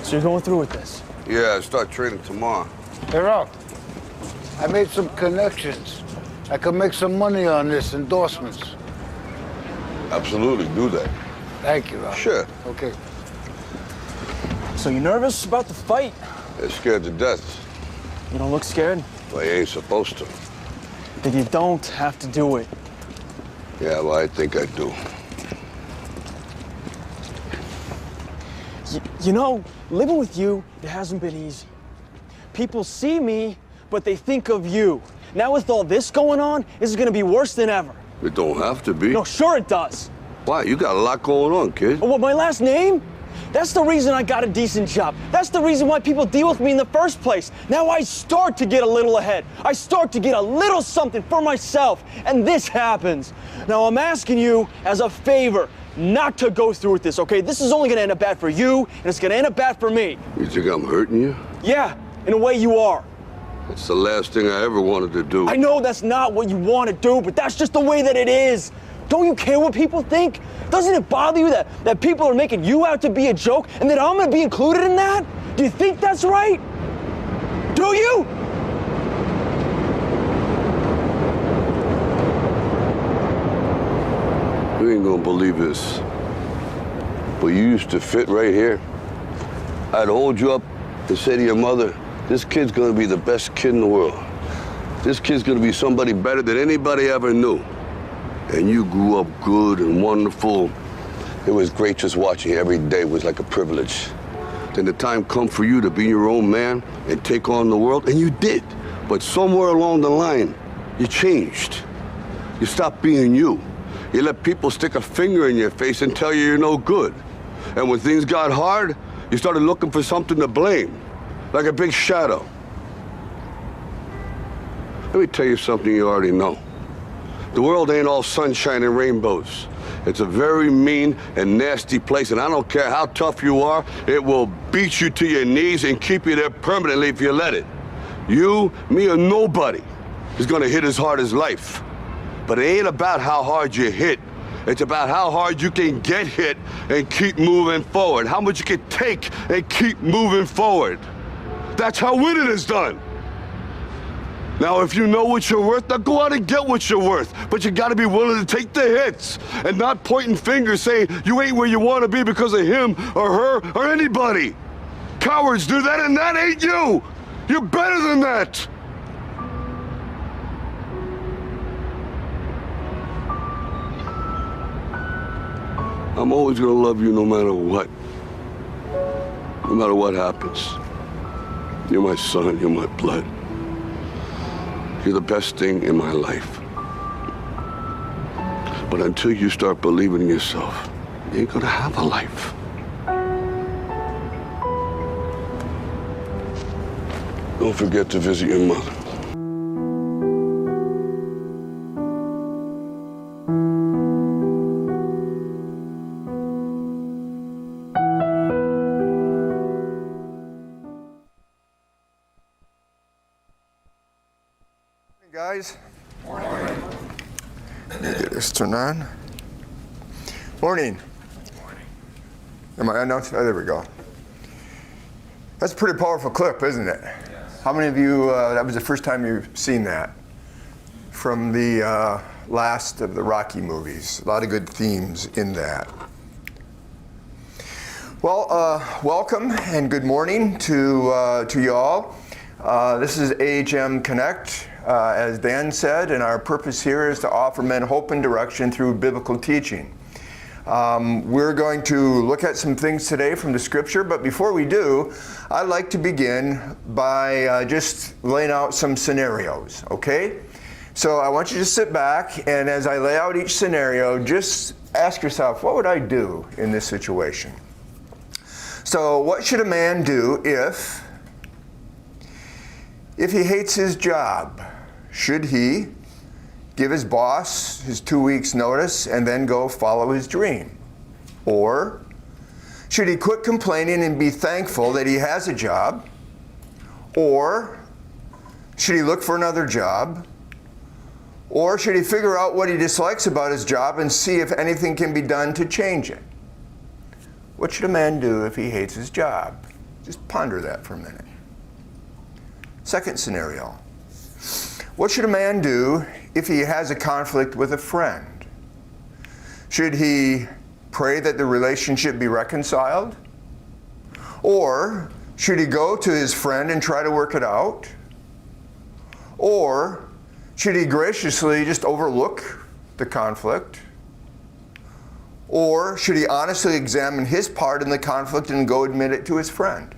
So you're going through with this? Yeah, I start training tomorrow. Hey, Rob, I made some connections. I could make some money on this, endorsements. Absolutely, do that. Thank you, Rob. Sure. Okay. So you nervous about the fight? They're scared to death. You don't look scared? Well, you ain't supposed to. Then you don't have to do it. Yeah, well, I think I do. You know, living with you, it hasn't been easy. People see me, but they think of you. Now with all this going on, this is gonna be worse than ever. It don't have to be. No, sure it does. Why? You got a lot going on, kid. What, my last name? That's the reason I got a decent job. That's the reason why people deal with me in the first place. Now I start to get a little ahead. I start to get a little something for myself, and this happens. Now I'm asking you as a favor not to go through with this, okay? This is only gonna end up bad for you, and it's gonna end up bad for me. You think I'm hurting you? Yeah, in a way you are. It's the last thing I ever wanted to do. I know that's not what you want to do, but that's just the way that it is. Don't you care what people think? Doesn't it bother you that people are making you out to be a joke and that I'm gonna be included in that? Do you think that's right? Do you? You ain't gonna believe this, but you used to fit right here. I'd hold you up and say to your mother, this kid's gonna be the best kid in the world. This kid's gonna be somebody better than anybody ever knew. And you grew up good and wonderful. It was great just watching you every day. It was like a privilege. Then the time come for you to be your own man and take on the world, and you did. But somewhere along the line, you changed. You stopped being you. You let people stick a finger in your face and tell you you're no good. And when things got hard, you started looking for something to blame, like a big shadow. Let me tell you something you already know. The world ain't all sunshine and rainbows. It's a very mean and nasty place, and I don't care how tough you are, it will beat you to your knees and keep you there permanently if you let it. You, me, or nobody is gonna hit as hard as life. But it ain't about how hard you hit. It's about how hard you can get hit and keep moving forward. How much you can take and keep moving forward. That's how winning is done. Now, if you know what you're worth, now go out and get what you're worth. But you gotta be willing to take the hits and not pointing fingers saying you ain't where you wanna be because of him or her or anybody. Cowards do that, and that ain't you. You're better than that. I'm always gonna love you no matter what. No matter what happens. You're my son, you're my blood. You're the best thing in my life. But until you start believing in yourself, you ain't gonna have a life. Don't forget to visit your mother. Guys. Morning. Get this turned on. Morning. Am I announced? Oh, there we go. That's a pretty powerful clip, isn't it? Yes. How many of you, that was the first time you've seen that? From the last of the Rocky movies. A lot of good themes in that. Well, welcome and good morning to y'all. This is AHM Connect. As Dan said, and our purpose here is to offer men hope and direction through biblical teaching. We're going to look at some things today from the scripture, but before we do, I'd like to begin by just laying out some scenarios, okay? So I want you to sit back, and as I lay out each scenario, just ask yourself, what would I do in this situation? So what should a man do if he hates his job? Should he give his boss his 2 weeks notice and then go follow his dream? Or should he quit complaining and be thankful that he has a job? Or should he look for another job? Or should he figure out what he dislikes about his job and see if anything can be done to change it? What should a man do if he hates his job? Just ponder that for a minute. Second scenario. What should a man do if he has a conflict with a friend? Should he pray that the relationship be reconciled? Or should he go to his friend and try to work it out? Or should he graciously just overlook the conflict? Or should he honestly examine his part in the conflict and go admit it to his friend?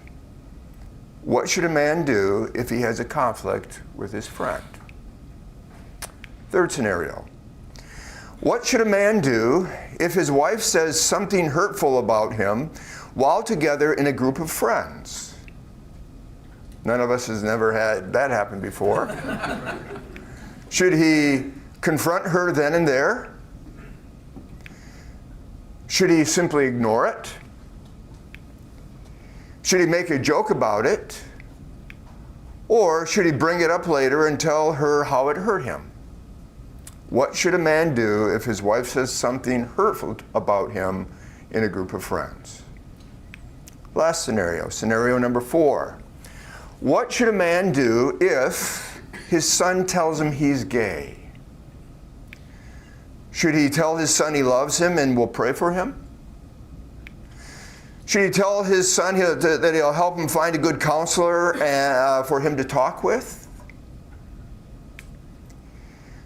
What should a man do if he has a conflict with his friend? Third scenario. What should a man do if his wife says something hurtful about him while together in a group of friends? None of us has never had that happen before. Should he confront her then and there? Should he simply ignore it? Should he make a joke about it? Or should he bring it up later and tell her how it hurt him? What should a man do if his wife says something hurtful about him in a group of friends? Last scenario, scenario number 4. What should a man do if his son tells him he's gay? Should he tell his son he loves him and will pray for him? Should he tell his son that he'll help him find a good counselor for him to talk with?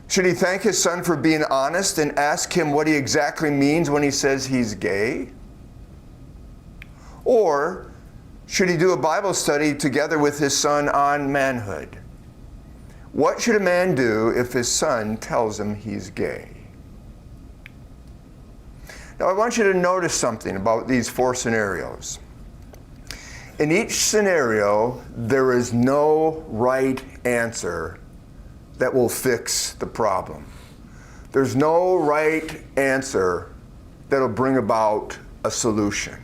Should he thank his son for being honest and ask him what he exactly means when he says he's gay? Or should he do a Bible study together with his son on manhood? What should a man do if his son tells him he's gay? Now I want you to notice something about these 4 scenarios. In each scenario, there is no right answer that will fix the problem. There's no right answer that'll bring about a solution.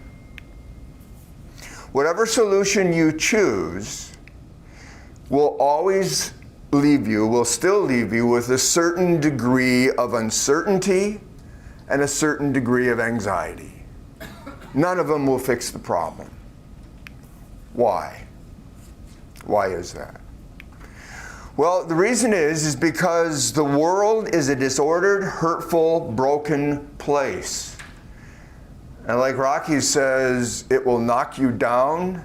Whatever solution you choose will always will still leave you with a certain degree of uncertainty and a certain degree of anxiety. None of them will fix the problem. Why? Why is that? Well, the reason is because the world is a disordered, hurtful, broken place. And like Rocky says, it will knock you down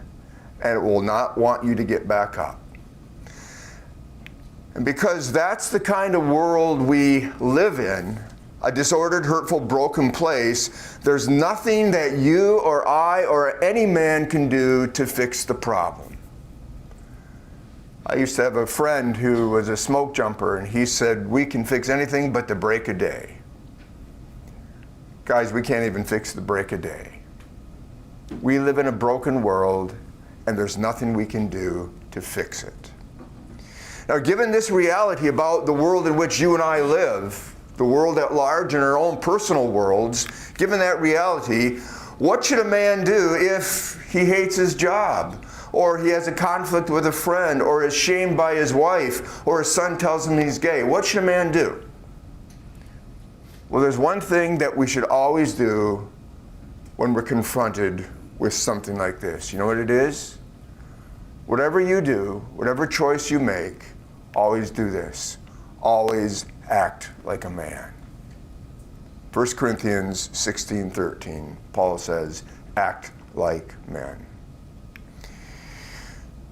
and it will not want you to get back up. And because that's the kind of world we live in, a disordered, hurtful, broken place, there's nothing that you or I or any man can do to fix the problem. I used to have a friend who was a smoke jumper, and he said, we can fix anything but the break of day. Guys, we can't even fix the break of day. We live in a broken world, and there's nothing we can do to fix it. Now, given this reality about the world in which you and I live, the world at large and our own personal worlds, given that reality, what should a man do if he hates his job, or he has a conflict with a friend, or is shamed by his wife, or his son tells him he's gay? What should a man do? Well, there's one thing that we should always do when we're confronted with something like this. You know what it is? Whatever you do, whatever choice you make, always do this. Always act like a man. 1 Corinthians 16:13, Paul says, act like men.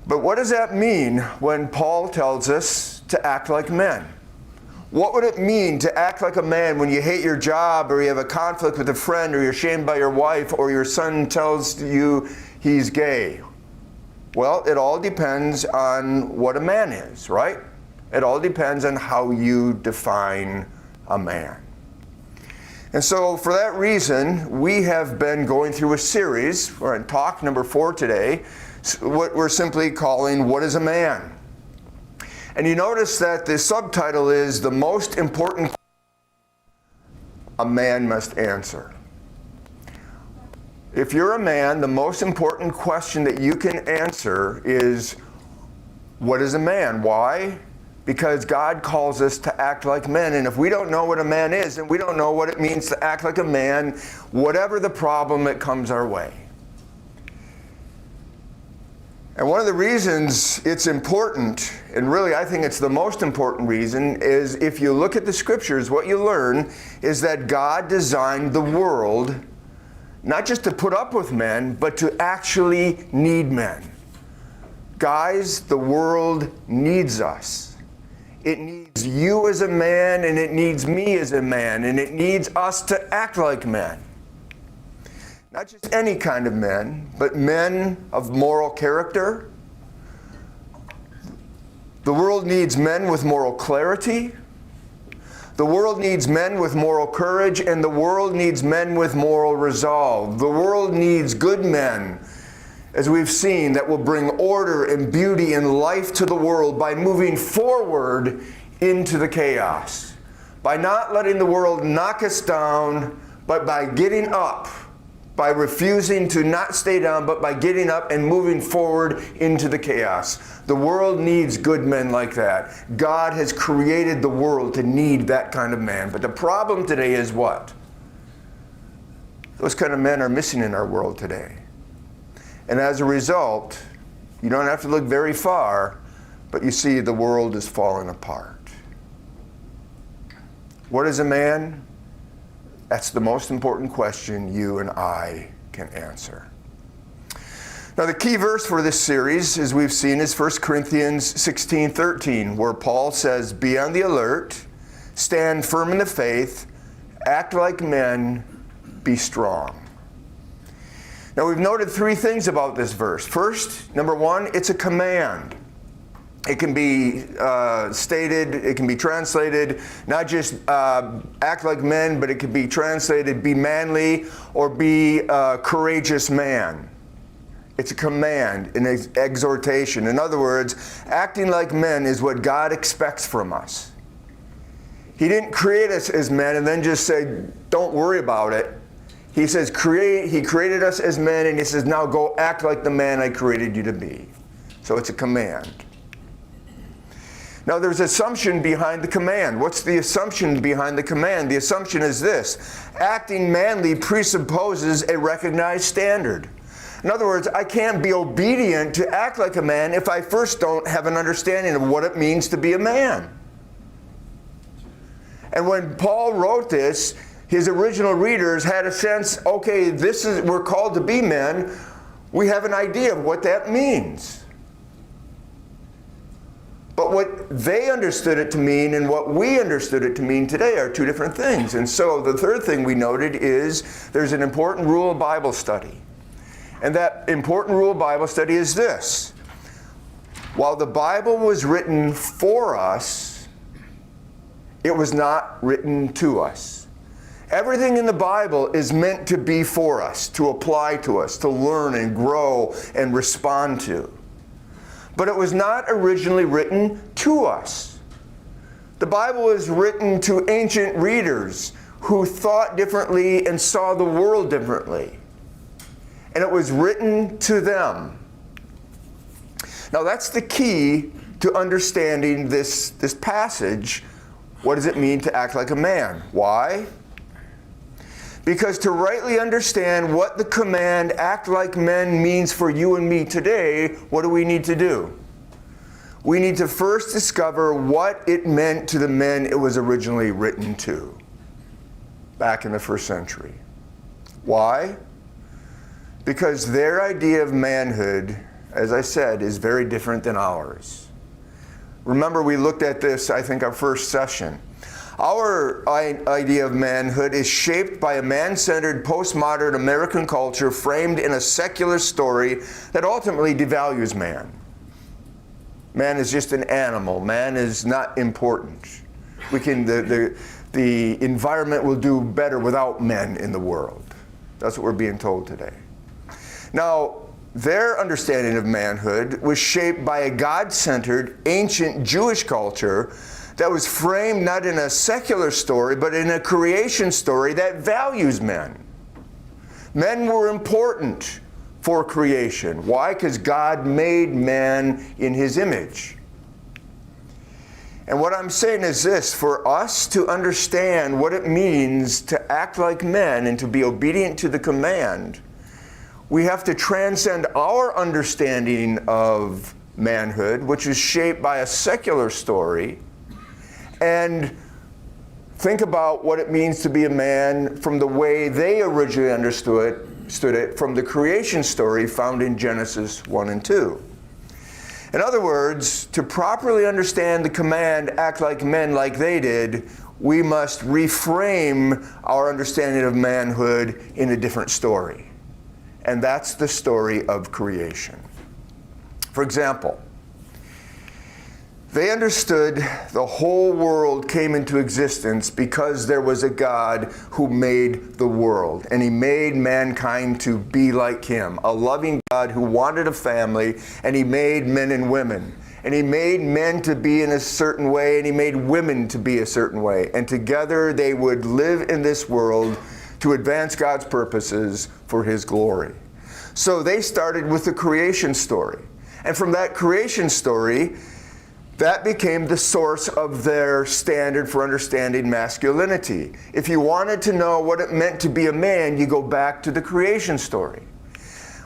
But what does that mean when Paul tells us to act like men? What would it mean to act like a man when you hate your job, or you have a conflict with a friend, or you're shamed by your wife, or your son tells you he's gay? Well, it all depends on what a man is, right? It all depends on how you define a man. And so for that reason, we have been going through a series. We're in talk number 4 today, what we're simply calling, What is a Man? And you notice that the subtitle is The Most Important Question a Man Must Answer. If you're a man, the most important question that you can answer is, what is a man? Why? Because God calls us to act like men, and if we don't know what a man is, and we don't know what it means to act like a man, whatever the problem that comes our way. And one of the reasons it's important, and really I think it's the most important reason, is if you look at the scriptures, what you learn is that God designed the world not just to put up with men, but to actually need men. Guys, the world needs us. It needs you as a man, and it needs me as a man, and it needs us to act like men. Not just any kind of men, but men of moral character. The world needs men with moral clarity. The world needs men with moral courage, and the world needs men with moral resolve. The world needs good men, as we've seen, that will bring order and beauty and life to the world by moving forward into the chaos. By not letting the world knock us down, but by getting up. By refusing to not stay down, but by getting up and moving forward into the chaos. The world needs good men like that. God has created the world to need that kind of man. But the problem today is what? Those kind of men are missing in our world today. And as a result, you don't have to look very far, but you see the world is falling apart. What is a man? That's the most important question you and I can answer. Now, the key verse for this series, as we've seen, is 1 Corinthians 16:13, where Paul says, "Be on the alert, stand firm in the faith, act like men, be strong." Now, we've noted three things about this verse. First, number one, it's a command. It can be stated, it can be translated, not just act like men, but it can be translated be manly or be a courageous man. It's a command, an exhortation. In other words, acting like men is what God expects from us. He didn't create us as men and then just say, don't worry about it. He says, He created us as men, and He says, now go act like the man I created you to be. So it's a command. Now, there's assumption behind the command. What's the assumption behind the command? The assumption is this: acting manly presupposes a recognized standard. In other words, I can't be obedient to act like a man if I first don't have an understanding of what it means to be a man. And when Paul wrote this, his original readers had a sense, okay, we're called to be men. We have an idea of what that means. But what they understood it to mean and what we understood it to mean today are two different things. And so the third thing we noted is there's an important rule of Bible study. And that important rule of Bible study is this: while the Bible was written for us, it was not written to us. Everything in the Bible is meant to be for us, to apply to us, to learn and grow and respond to. But it was not originally written to us. The Bible was written to ancient readers who thought differently and saw the world differently. And it was written to them. Now that's the key to understanding this passage. What does it mean to act like a man? Why? Because to rightly understand what the command act like men means for you and me today, what do we need to do? We need to first discover what it meant to the men it was originally written to back in the first century. Why? Because their idea of manhood, as I said, is very different than ours. Remember, we looked at this, I think, our first session. Our idea of manhood is shaped by a man-centered postmodern American culture framed in a secular story that ultimately devalues man. Man is just an animal. Man is not important. The environment will do better without men in the world. That's what we're being told today. Now, their understanding of manhood was shaped by a God-centered, ancient Jewish culture that was framed not in a secular story, but in a creation story that values men. Men were important for creation. Why? Because God made man in His image. And what I'm saying is this: for us to understand what it means to act like men and to be obedient to the command, we have to transcend our understanding of manhood, which is shaped by a secular story, and think about what it means to be a man from the way they originally understood it from the creation story found in Genesis 1 and 2. In other words, to properly understand the command, act like men like they did, we must reframe our understanding of manhood in a different story. And that's the story of creation. For example, they understood the whole world came into existence because there was a God who made the world. And he made mankind to be like him, a loving God who wanted a family, and he made men and women. And he made men to be in a certain way, and he made women to be a certain way. And together they would live in this world to advance God's purposes for his glory. So they started with the creation story. And from that creation story, that became the source of their standard for understanding masculinity. If you wanted to know what it meant to be a man, you go back to the creation story.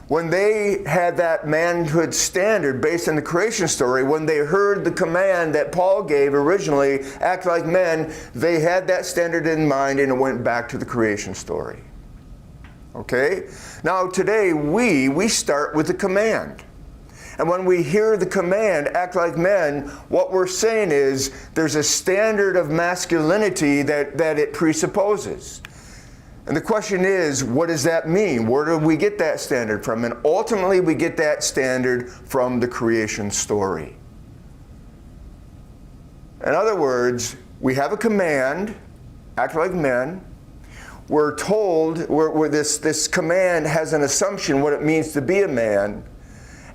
When they had that manhood standard based on the creation story, when they heard the command that Paul gave originally, act like men, they had that standard in mind and it went back to the creation story. Okay? Now today we start with the command. And when we hear the command, act like men, what we're saying is there's a standard of masculinity that it presupposes. And the question is, what does that mean? Where do we get that standard from? And ultimately, we get that standard from the creation story. In other words, we have a command, act like men. We're told, this command has an assumption what it means to be a man.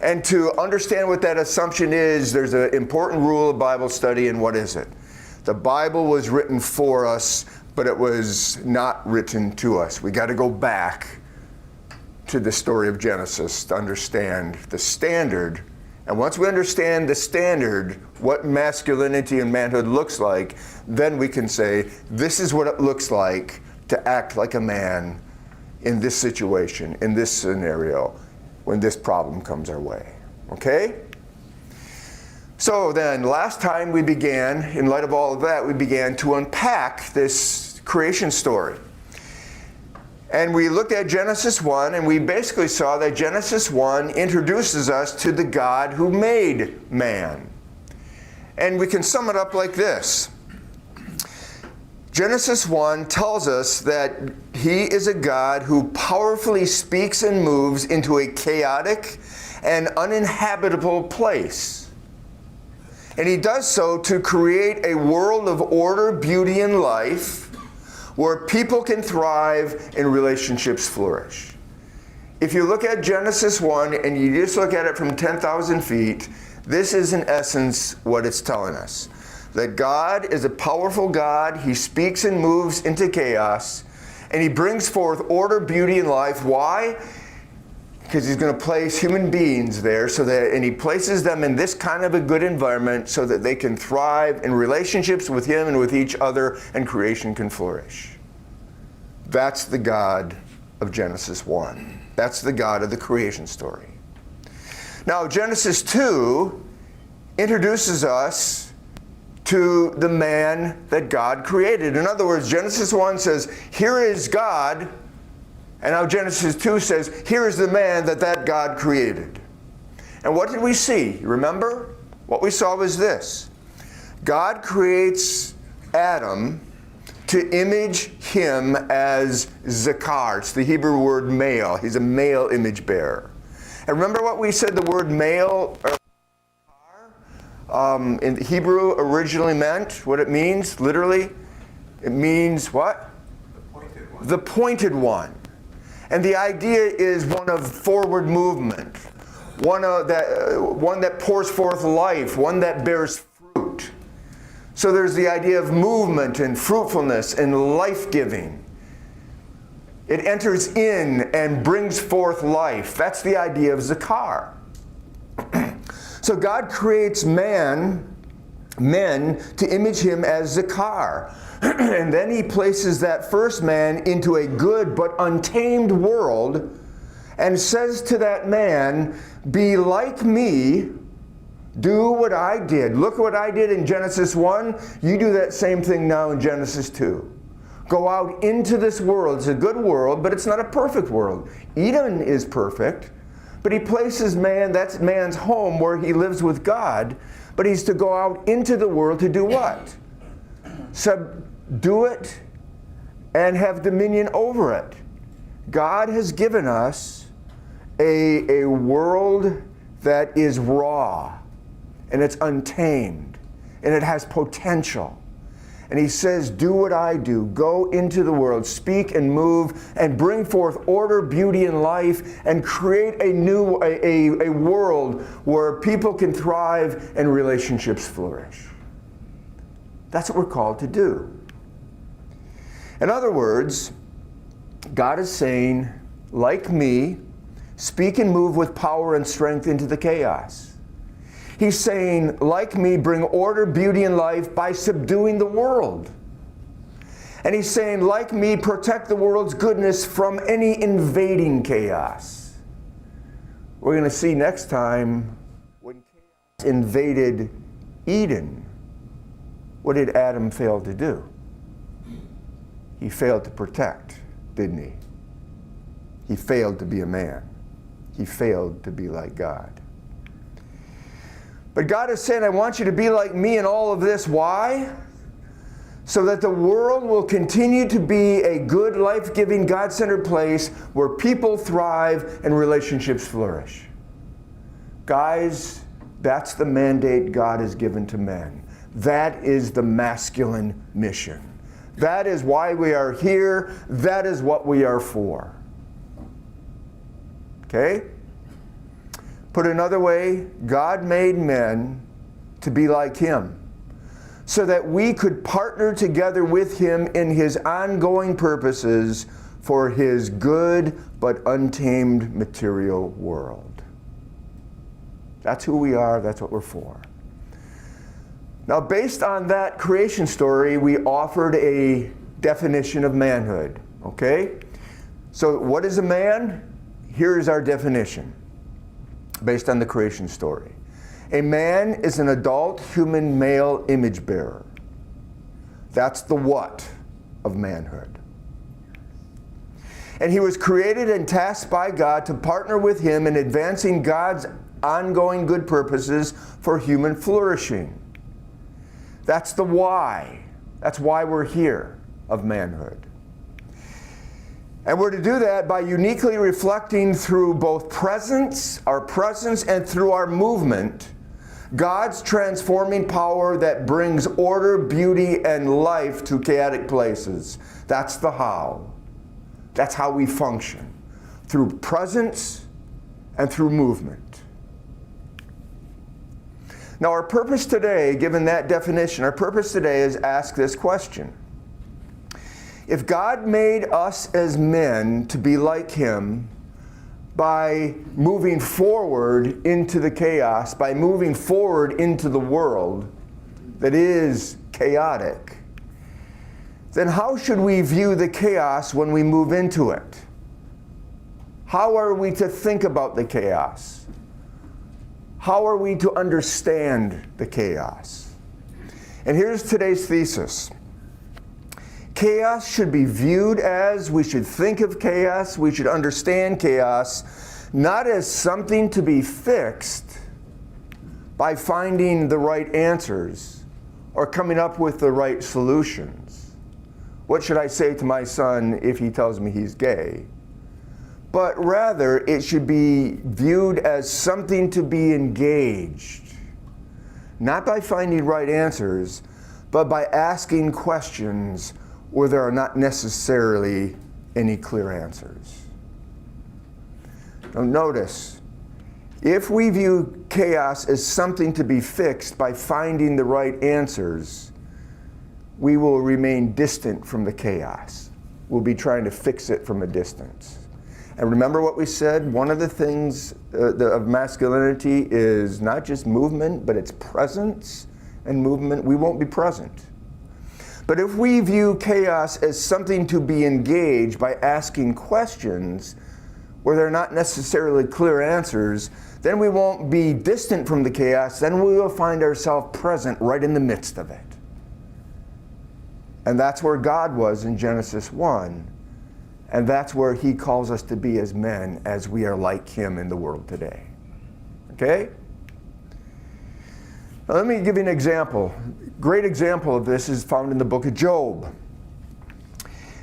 And to understand what that assumption is, there's an important rule of Bible study, and what is it? The Bible was written for us, but it was not written to us. We got to go back to the story of Genesis to understand the standard. And once we understand the standard, what masculinity and manhood looks like, then we can say, this is what it looks like to act like a man in this situation, in this scenario, when this problem comes our way. Okay? So then, last time we began, in light of all of that, we began to unpack this creation story. And we looked at Genesis 1, and we basically saw that Genesis 1 introduces us to the God who made man. And we can sum it up like this. Genesis 1 tells us that he is a God who powerfully speaks and moves into a chaotic and uninhabitable place. And he does so to create a world of order, beauty, and life where people can thrive and relationships flourish. If you look at Genesis 1 and you just look at it from 10,000 feet, this is in essence what it's telling us. That God is a powerful God. He speaks and moves into chaos, and he brings forth order, beauty, and life. Why? Because he's going to place human beings there, and he places them in this kind of a good environment so that they can thrive in relationships with him and with each other, and creation can flourish. That's the God of Genesis 1. That's the God of the creation story. Now, Genesis 2 introduces us to the man that God created. In other words, Genesis 1 says, here is God, and now Genesis 2 says, here is the man that God created. And what did we see? Remember? What we saw was this. God creates Adam to image him as Zakar. It's the Hebrew word male. He's a male image bearer. And remember what we said the word male in Hebrew originally meant, what it means, literally? It means what? The pointed one. And the idea is one of forward movement, one that pours forth life, one that bears fruit. So there's the idea of movement and fruitfulness and life-giving. It enters in and brings forth life. That's the idea of Zakar. So God creates men to image him as Zakar. And then he places that first man into a good but untamed world and says to that man, be like me, do what I did. Look what I did in Genesis 1. You do that same thing now in Genesis 2. Go out into this world. It's a good world, but it's not a perfect world. Eden is perfect, but he places man, that's man's home where he lives with God, but he's to go out into the world to do what? Subdue it and have dominion over it. God has given us a world that is raw, and it's untamed, and it has potential. And he says, do what I do. Go into the world, speak and move, and bring forth order, beauty, and life, and create a world where people can thrive and relationships flourish. That's what we're called to do. In other words, God is saying, like me, speak and move with power and strength into the chaos. He's saying, like me, bring order, beauty, and life by subduing the world. And he's saying, like me, protect the world's goodness from any invading chaos. We're going to see next time when chaos invaded Eden, what did Adam fail to do? He failed to protect, didn't he? He failed to be a man. He failed to be like God. But God is saying, I want you to be like me in all of this. Why? So that the world will continue to be a good, life-giving, God-centered place where people thrive and relationships flourish. Guys, that's the mandate God has given to men. That is the masculine mission. That is why we are here. That is what we are for. Okay? Put another way, God made men to be like him, so that we could partner together with him in his ongoing purposes for his good but untamed material world. That's who we are, that's what we're for. Now, based on that creation story, we offered a definition of manhood, okay? So what is a man? Here is our definition, based on the creation story. A man is an adult human male image bearer. That's the what of manhood. And he was created and tasked by God to partner with him in advancing God's ongoing good purposes for human flourishing. That's the why. That's why we're here of manhood. And we're to do that by uniquely reflecting through both our presence, and through our movement, God's transforming power that brings order, beauty, and life to chaotic places. That's the how. That's how we function. Through presence and through movement. Now, our purpose today, given that definition, our purpose today is ask this question. If God made us as men to be like him by moving forward into the chaos, by moving forward into the world that is chaotic, then how should we view the chaos when we move into it? How are we to think about the chaos? How are we to understand the chaos? And here's today's thesis. Chaos should be viewed as, we should think of chaos, we should understand chaos, not as something to be fixed by finding the right answers or coming up with the right solutions. What should I say to my son if he tells me he's gay? But rather, it should be viewed as something to be engaged, not by finding right answers, but by asking questions where there are not necessarily any clear answers. Now notice, if we view chaos as something to be fixed by finding the right answers, we will remain distant from the chaos. We'll be trying to fix it from a distance. And remember what we said, one of the things of masculinity is not just movement, but it's presence and movement. We won't be present. But if we view chaos as something to be engaged by asking questions, where there are not necessarily clear answers, then we won't be distant from the chaos, then we will find ourselves present right in the midst of it. And that's where God was in Genesis 1. And that's where he calls us to be as men, as we are like him in the world today. Okay? Now let me give you an example. Great example of this is found in the book of Job.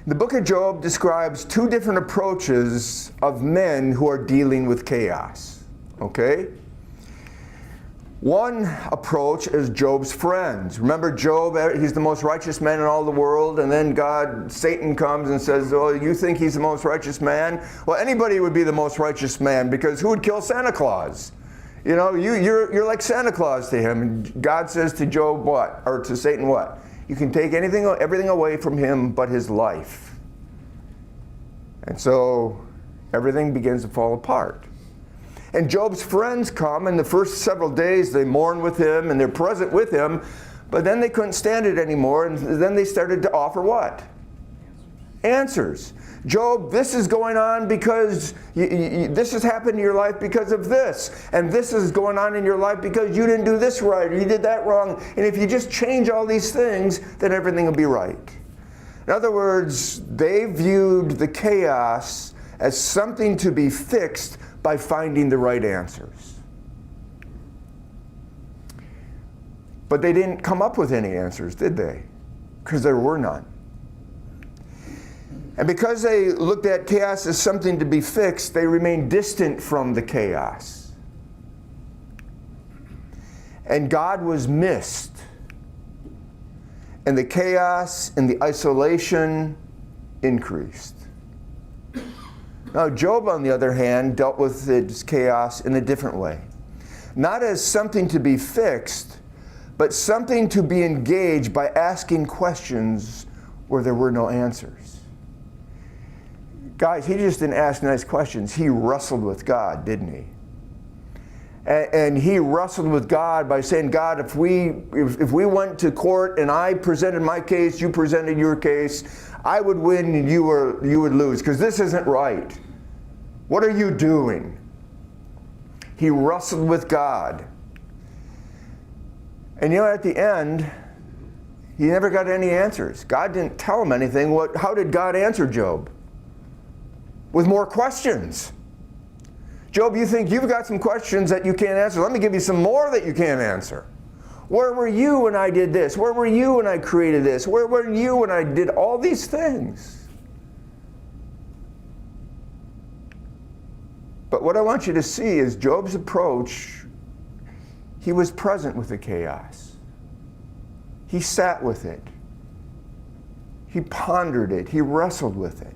The book of Job describes two different approaches of men who are dealing with chaos. Okay? One approach is Job's friends. Remember Job, he's the most righteous man in all the world, and then Satan comes and says, oh, you think he's the most righteous man? Well, anybody would be the most righteous man, because who would kill Santa Claus? You know, you're like Santa Claus to him. And God says to Job what? Or to Satan what? You can take everything away from him but his life. And so everything begins to fall apart. And Job's friends come, and the first several days they mourn with him and they're present with him, but then they couldn't stand it anymore, and then they started to offer what? Answers. Job, this is going on because this has happened in your life because of this, and this is going on in your life because you didn't do this right or you did that wrong, and if you just change all these things, then everything will be right. In other words, they viewed the chaos as something to be fixed by finding the right answers. But they didn't come up with any answers, did they? Because there were none. And because they looked at chaos as something to be fixed, they remained distant from the chaos. And God was missed. And the chaos and the isolation increased. Now, Job, on the other hand, dealt with his chaos in a different way. Not as something to be fixed, but something to be engaged by asking questions where there were no answers. Guys, he just didn't ask nice questions. He wrestled with God, didn't he? And he wrestled with God by saying, God, if we went to court and I presented my case, you presented your case, I would win and you would lose, because this isn't right. What are you doing? He wrestled with God. And you know, at the end, he never got any answers. God didn't tell him anything. How did God answer Job? With more questions. Job, you think you've got some questions that you can't answer. Let me give you some more that you can't answer. Where were you when I did this? Where were you when I created this? Where were you when I did all these things? But what I want you to see is Job's approach. He was present with the chaos. He sat with it. He pondered it. He wrestled with it.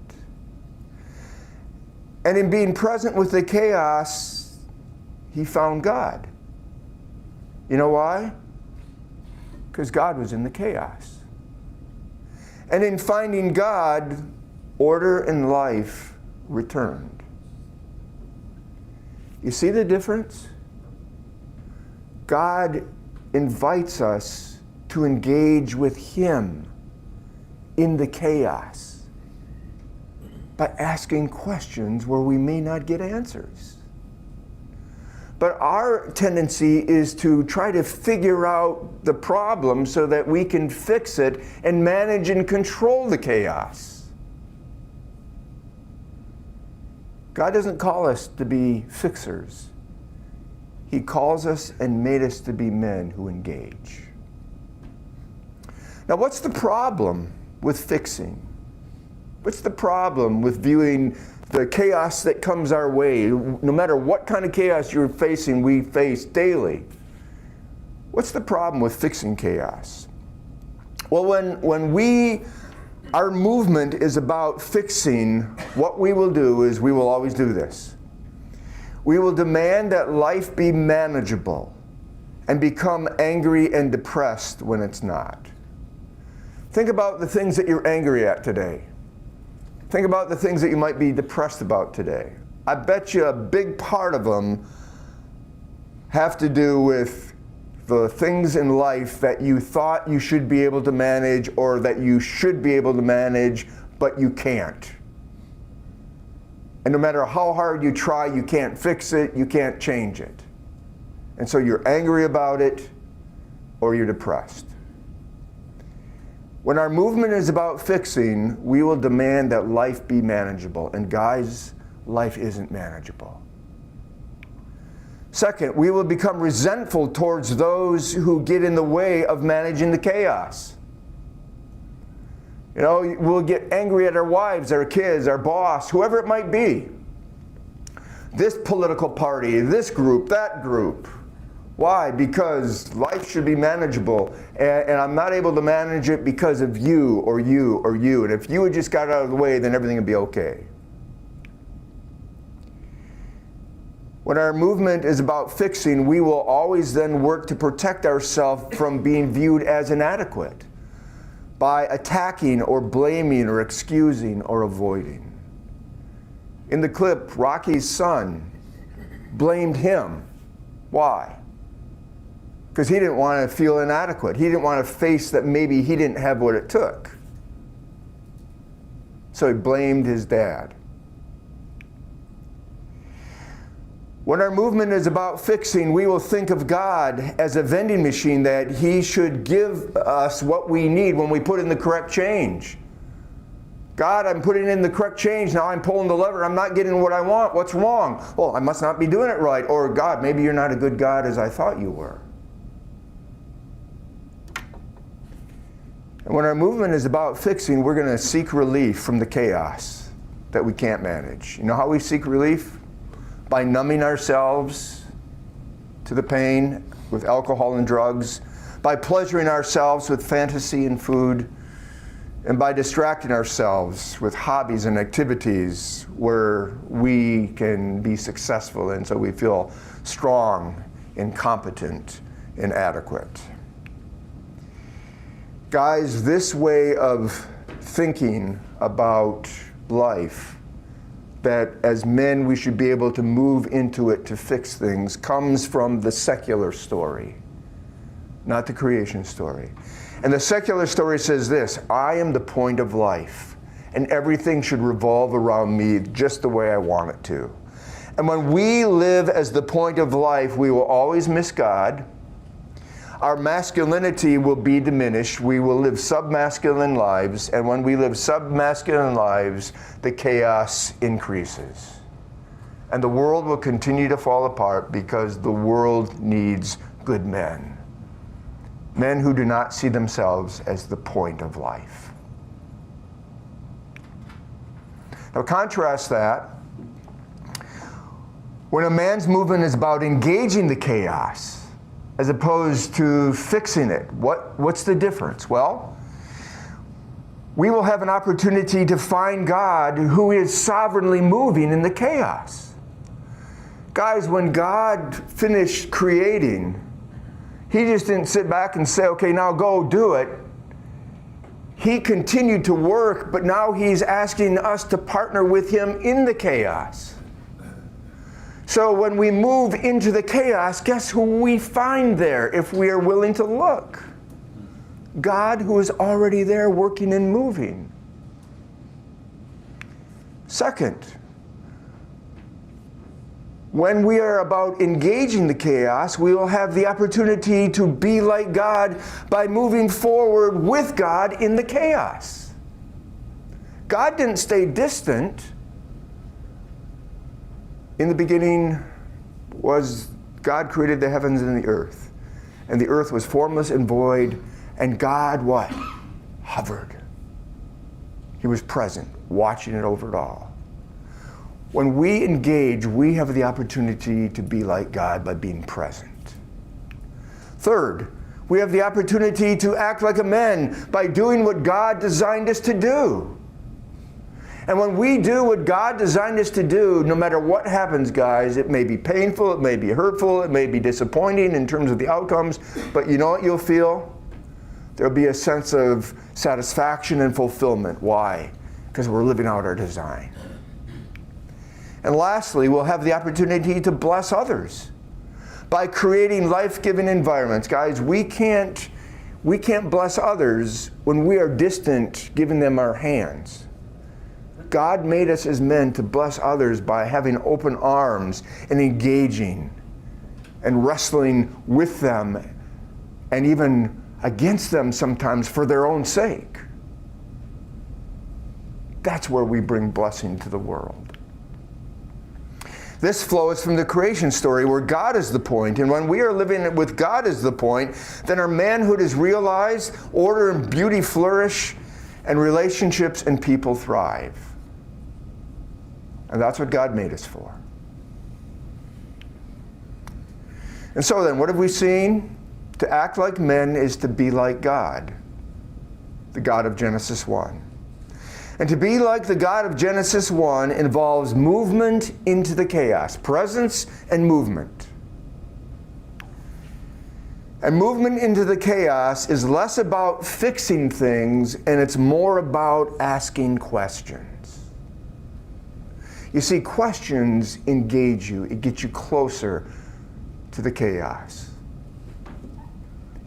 And in being present with the chaos, he found God. You know why? Because God was in the chaos. And in finding God, order in life returned. You see the difference? God invites us to engage with him in the chaos by asking questions where we may not get answers. But our tendency is to try to figure out the problem so that we can fix it and manage and control the chaos. God doesn't call us to be fixers. He calls us and made us to be men who engage. Now, what's the problem with fixing? What's the problem with viewing the chaos that comes our way? No matter what kind of chaos you're facing, we face daily. What's the problem with fixing chaos? Well, when our movement is about fixing, what we will do is we will always do this. We will demand that life be manageable and become angry and depressed when it's not. Think about the things that you're angry at today. Think about the things that you might be depressed about today. I bet you a big part of them have to do with the things in life that you thought you should be able to manage or that you should be able to manage, but you can't. And no matter how hard you try, you can't fix it, you can't change it. And so you're angry about it, or you're depressed. When our movement is about fixing, we will demand that life be manageable. And guys, life isn't manageable. Second, we will become resentful towards those who get in the way of managing the chaos. You know, we'll get angry at our wives, our kids, our boss, whoever it might be. This political party, this group, that group. Why? Because life should be manageable, and I'm not able to manage it because of you or you or you. And if you had just got out of the way, then everything would be okay. When our movement is about fixing, we will always then work to protect ourselves from being viewed as inadequate by attacking or blaming or excusing or avoiding. In the clip, Rocky's son blamed him. Why? Because he didn't want to feel inadequate. He didn't want to face that maybe he didn't have what it took. So he blamed his dad. When our movement is about fixing, we will think of God as a vending machine that He should give us what we need when we put in the correct change. God, I'm putting in the correct change. Now I'm pulling the lever. I'm not getting what I want. What's wrong? Well, I must not be doing it right. Or God, maybe you're not a good God as I thought you were. And when our movement is about fixing, we're going to seek relief from the chaos that we can't manage. You know how we seek relief? By numbing ourselves to the pain with alcohol and drugs, by pleasuring ourselves with fantasy and food, and by distracting ourselves with hobbies and activities where we can be successful and so we feel strong, incompetent, inadequate. Guys, this way of thinking about life, that as men we should be able to move into it to fix things, comes from the secular story, not the creation story. And the secular story says this: I am the point of life, and everything should revolve around me just the way I want it to. And when we live as the point of life, we will always miss God. Our masculinity will be diminished. We will live submasculine lives, and when we live submasculine lives, the chaos increases. And the world will continue to fall apart because the world needs good men. Men who do not see themselves as the point of life. Now contrast that. When a man's movement is about engaging the chaos, as opposed to fixing it. What's the difference? Well, we will have an opportunity to find God who is sovereignly moving in the chaos. Guys, when God finished creating, He just didn't sit back and say, okay, now go do it. He continued to work, but now He's asking us to partner with Him in the chaos. So when we move into the chaos, guess who we find there if we are willing to look? God, who is already there working and moving. Second, when we are about engaging the chaos, we will have the opportunity to be like God by moving forward with God in the chaos. God didn't stay distant. In the beginning was God created the heavens and the earth. And the earth was formless and void. And God, what? Hovered. He was present, watching it over it all. When we engage, we have the opportunity to be like God by being present. Third, we have the opportunity to act like a man by doing what God designed us to do. And when we do what God designed us to do, no matter what happens, guys, it may be painful, it may be hurtful, it may be disappointing in terms of the outcomes, but you know what you'll feel? There'll be a sense of satisfaction and fulfillment. Why? Because we're living out our design. And lastly, we'll have the opportunity to bless others by creating life-giving environments. Guys, we can't bless others when we are distant, giving them our hands. God made us as men to bless others by having open arms and engaging and wrestling with them and even against them sometimes for their own sake. That's where we bring blessing to the world. This flows from the creation story where God is the point, and when we are living with God as the point, then our manhood is realized, order and beauty flourish, and relationships and people thrive. And that's what God made us for. And so then, what have we seen? To act like men is to be like God, the God of Genesis 1. And to be like the God of Genesis 1 involves movement into the chaos, presence and movement. And movement into the chaos is less about fixing things and it's more about asking questions. You see, questions engage you. It gets you closer to the chaos.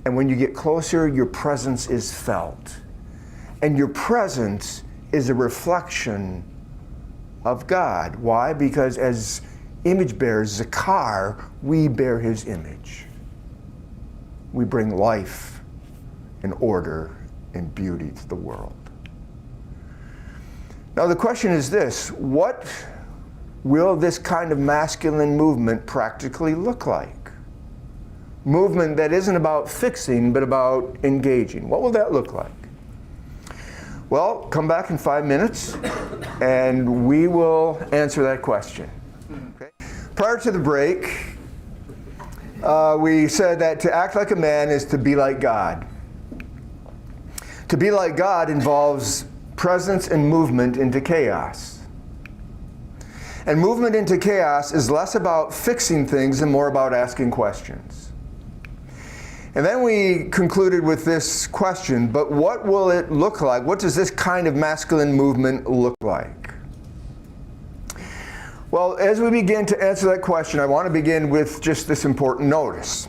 And when you get closer, your presence is felt. And your presence is a reflection of God. Why? Because as image bearers, the car, we bear his image. We bring life and order and beauty to the world. Now the question is this: what will this kind of masculine movement practically look like? Movement that isn't about fixing, but about engaging. What will that look like? Well, come back in 5 minutes, and we will answer that question. Okay? Prior to the break, we said that to act like a man is to be like God. To be like God involves presence and movement into chaos. And movement into chaos is less about fixing things and more about asking questions. And then we concluded with this question, but what will it look like? What does this kind of masculine movement look like? Well, as we begin to answer that question, I want to begin with just this important notice.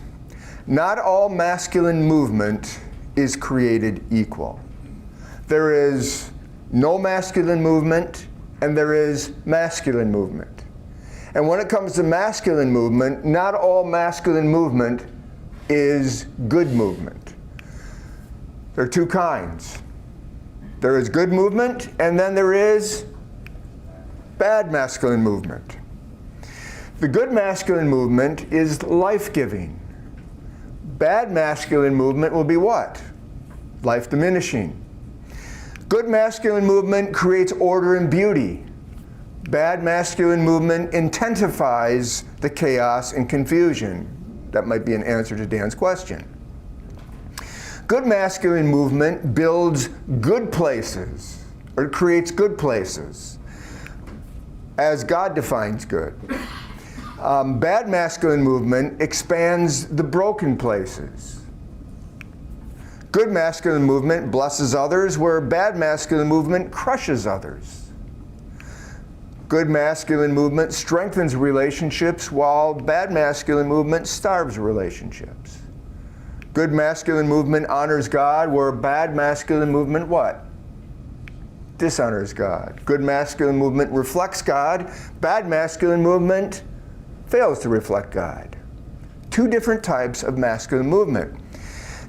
Not all masculine movement is created equal. There is no masculine movement, and there is masculine movement. And when it comes to masculine movement, not all masculine movement is good movement. There are two kinds. There is good movement, and then there is bad masculine movement. The good masculine movement is life-giving. Bad masculine movement will be what? Life-diminishing. Good masculine movement creates order and beauty. Bad masculine movement intensifies the chaos and confusion. That might be an answer to Dan's question. Good masculine movement builds good places, or creates good places, as God defines good. Bad masculine movement expands the broken places. Good masculine movement blesses others, where bad masculine movement crushes others. Good masculine movement strengthens relationships, while bad masculine movement starves relationships. Good masculine movement honors God, where bad masculine movement what? Dishonors God. Good masculine movement reflects God. Bad masculine movement fails to reflect God. Two different types of masculine movement.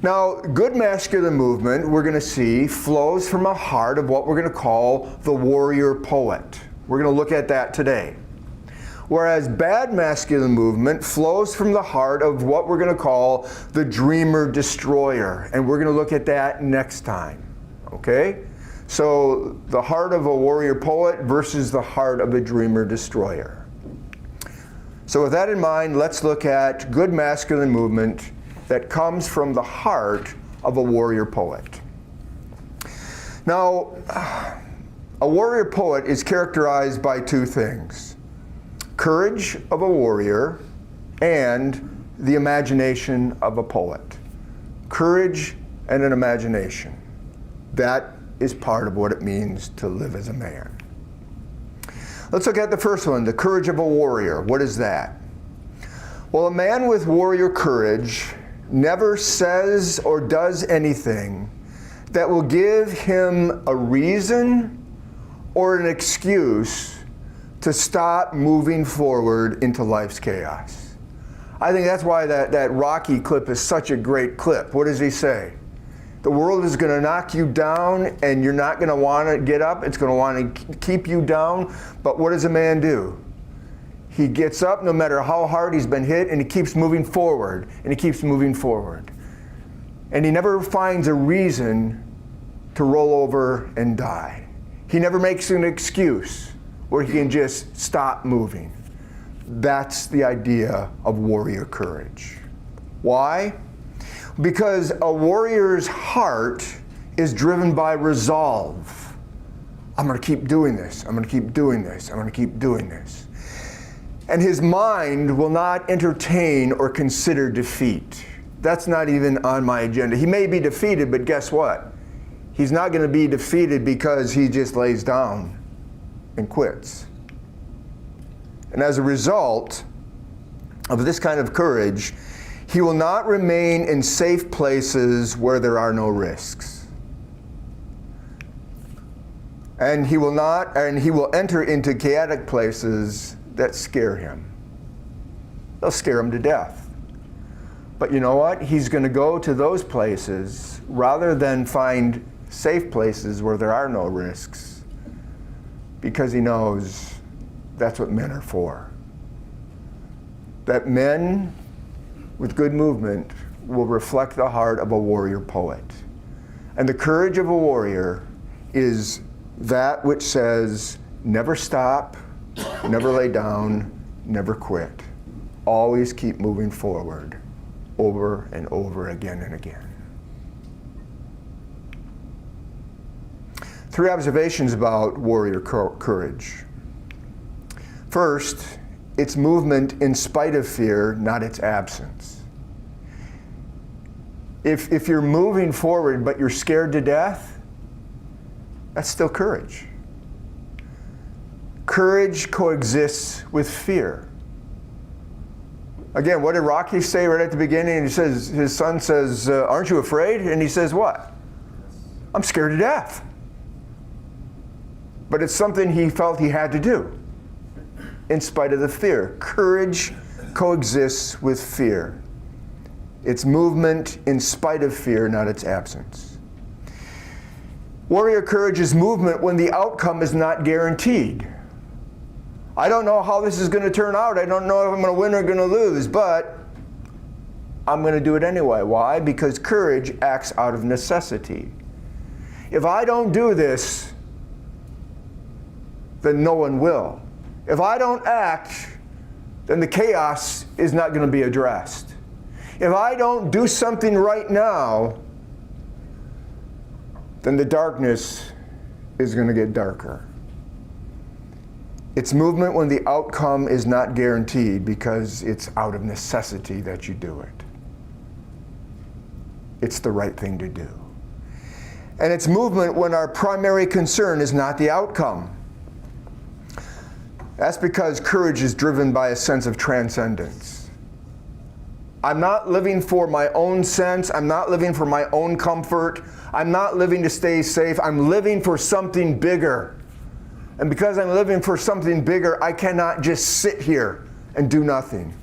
Now, good masculine movement, we're going to see, flows from a heart of what we're going to call the warrior poet. We're going to look at that today. Whereas bad masculine movement flows from the heart of what we're going to call the dreamer destroyer. And we're going to look at that next time. Okay? So the heart of a warrior poet versus the heart of a dreamer destroyer. So with that in mind, let's look at good masculine movement that comes from the heart of a warrior poet. Now, a warrior poet is characterized by two things: courage of a warrior and the imagination of a poet. Courage and an imagination. That is part of what it means to live as a man. Let's look at the first one, the courage of a warrior. What is that? Well, a man with warrior courage never says or does anything that will give him a reason or an excuse to stop moving forward into life's chaos. I think that's why that Rocky clip is such a great clip. What does he say? The world is going to knock you down and you're not going to want to get up. It's going to want to keep you down. But what does a man do? He gets up no matter how hard he's been hit, and he keeps moving forward, and he keeps moving forward. And he never finds a reason to roll over and die. He never makes an excuse where he can just stop moving. That's the idea of warrior courage. Why? Because a warrior's heart is driven by resolve. I'm going to keep doing this. I'm going to keep doing this. I'm going to keep doing this. And his mind will not entertain or consider defeat. That's not even on my agenda. He may be defeated, but guess what? He's not going to be defeated because he just lays down and quits. And as a result of this kind of courage, he will not remain in safe places where there are no risks. And he will enter into chaotic places that scare him. They'll scare him to death. But you know what? He's going to go to those places rather than find safe places where there are no risks, because he knows that's what men are for. That men with good movement will reflect the heart of a warrior poet. And the courage of a warrior is that which says, never stop, never lay down, never quit. Always keep moving forward, over and over again and again. 3 observations about warrior courage. First, it's movement in spite of fear, not its absence. If you're moving forward but you're scared to death, that's still courage. Courage coexists with fear. Again, what did Rocky say right at the beginning? He says, his son says, aren't you afraid? And he says, what? I'm scared to death. But it's something he felt he had to do in spite of the fear. Courage coexists with fear. It's movement in spite of fear, not its absence. Warrior courage is movement when the outcome is not guaranteed. I don't know how this is going to turn out. I don't know if I'm going to win or going to lose, but I'm going to do it anyway. Why? Because courage acts out of necessity. If I don't do this, then no one will. If I don't act, then the chaos is not going to be addressed. If I don't do something right now, then the darkness is going to get darker. It's movement when the outcome is not guaranteed because it's out of necessity that you do it. It's the right thing to do. And it's movement when our primary concern is not the outcome. That's because courage is driven by a sense of transcendence. I'm not living for my own sense. I'm not living for my own comfort. I'm not living to stay safe. I'm living for something bigger. And because I'm living for something bigger, I cannot just sit here and do nothing.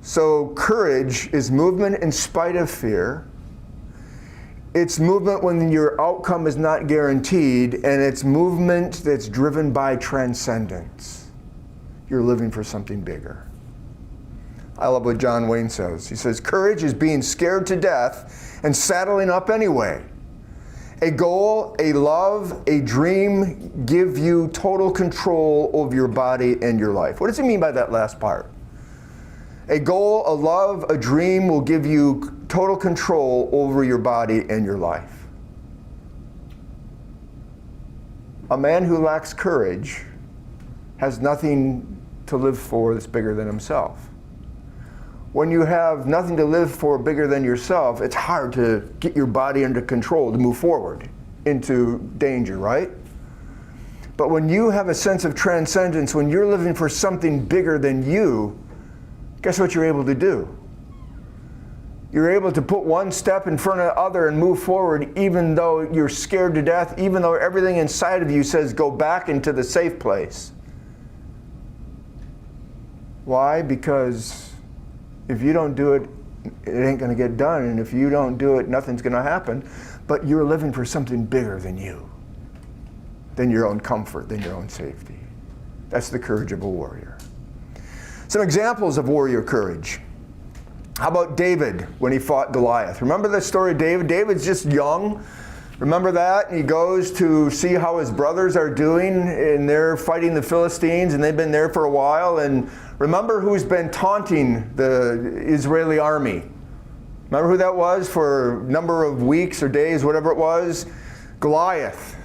So courage is movement in spite of fear. It's movement when your outcome is not guaranteed, and it's movement that's driven by transcendence. You're living for something bigger. I love what John Wayne says. He says, courage is being scared to death and saddling up anyway. A goal, a love, a dream give you total control over your body and your life. What does he mean by that last part? A goal, a love, a dream will give you total control over your body and your life. A man who lacks courage has nothing to live for that's bigger than himself. When you have nothing to live for bigger than yourself, it's hard to get your body under control to move forward into danger, right? But when you have a sense of transcendence, when you're living for something bigger than you, guess what you're able to do? You're able to put one step in front of the other and move forward even though you're scared to death, even though everything inside of you says go back into the safe place. Why? Because if you don't do it, it ain't going to get done. And if you don't do it, nothing's going to happen. But you're living for something bigger than you, than your own comfort, than your own safety. That's the courage of a warrior. Some examples of warrior courage. How about David when he fought Goliath? Remember the story of David? David's just young. Remember that? And he goes to see how his brothers are doing, and they're fighting the Philistines, and they've been there for a while. And remember who's been taunting the Israeli army? Remember who that was for a number of weeks or days, whatever it was? Goliath.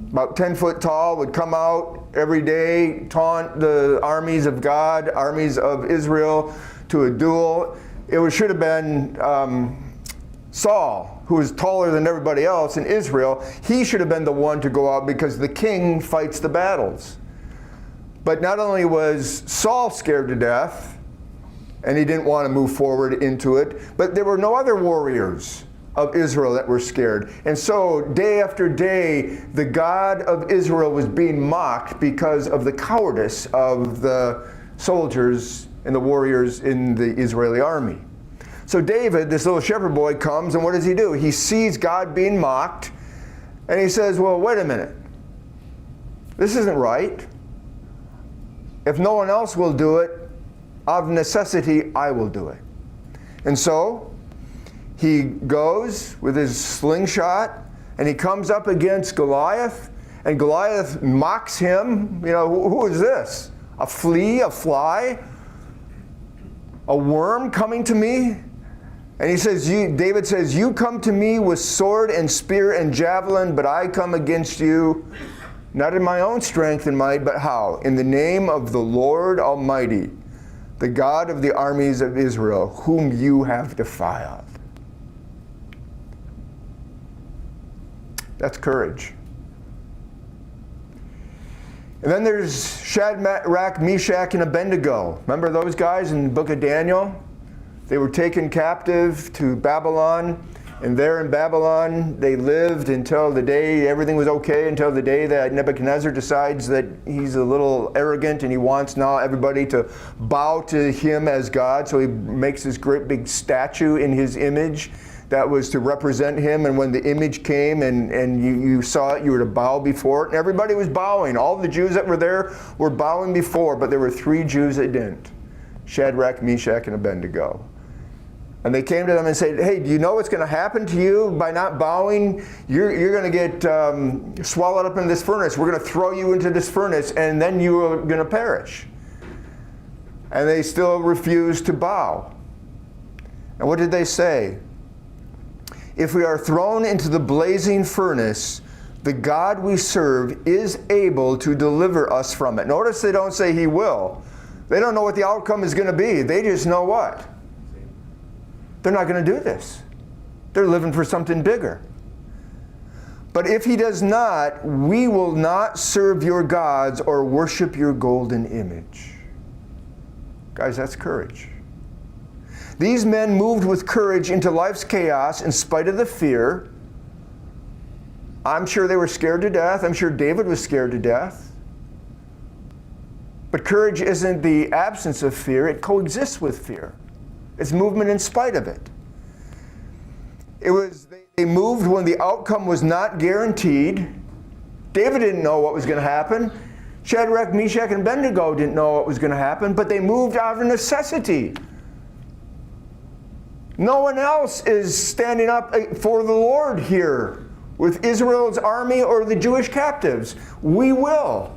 About 10 foot tall, would come out every day, taunt the armies of God, armies of Israel, to a duel. It should have been Saul, who was taller than everybody else in Israel. He should have been the one to go out because the king fights the battles. But not only was Saul scared to death, and he didn't want to move forward into it, but there were no other warriors of Israel that were scared. And so day after day, the God of Israel was being mocked because of the cowardice of the soldiers and the warriors in the Israeli army. So David, this little shepherd boy, comes, and what does he do? He sees God being mocked, and he says, well, wait a minute. This isn't right. If no one else will do it, of necessity, I will do it. And so he goes with his slingshot, and he comes up against Goliath, and Goliath mocks him. You know, who is this? A flea, a fly, a worm coming to me? And he says, David says, you come to me with sword and spear and javelin, but I come against you, not in my own strength and might, but how? In the name of the Lord Almighty, the God of the armies of Israel, whom you have defiled. That's courage. And then there's Shadrach, Meshach, and Abednego. Remember those guys in the book of Daniel? They were taken captive to Babylon, and there in Babylon they lived until the day everything was okay, until the day that Nebuchadnezzar decides that he's a little arrogant and he wants now everybody to bow to him as God. So he makes this great big statue in his image that was to represent him, and when the image came and you saw it, you were to bow before it, and everybody was bowing. All the Jews that were there were bowing before, but there were 3 Jews that didn't. Shadrach, Meshach, and Abednego. And they came to them and said, hey, do you know what's going to happen to you by not bowing? You're going to get swallowed up in this furnace. We're going to throw you into this furnace, and then you are going to perish. And they still refused to bow. And what did they say? If we are thrown into the blazing furnace, the God we serve is able to deliver us from it. Notice they don't say he will. They don't know what the outcome is going to be. They just know what? They're not going to do this. They're living for something bigger. But if he does not, we will not serve your gods or worship your golden image. Guys, that's courage. These men moved with courage into life's chaos in spite of the fear. I'm sure they were scared to death. I'm sure David was scared to death. But courage isn't the absence of fear. It coexists with fear. It's movement in spite of it. They moved when the outcome was not guaranteed. David didn't know what was going to happen. Shadrach, Meshach, and Abednego didn't know what was going to happen, but they moved out of necessity. No one else is standing up for the Lord here with Israel's army or the Jewish captives. We will.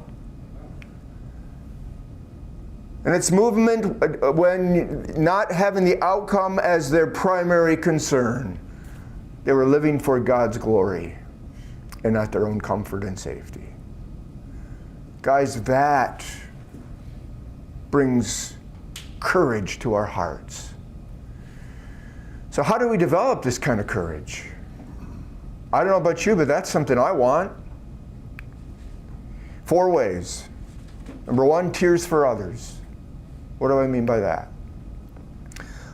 And it's movement when not having the outcome as their primary concern. They were living for God's glory and not their own comfort and safety. Guys, that brings courage to our hearts. So how do we develop this kind of courage? I don't know about you, but that's something I want. 4 ways. Number 1, tears for others. What do I mean by that?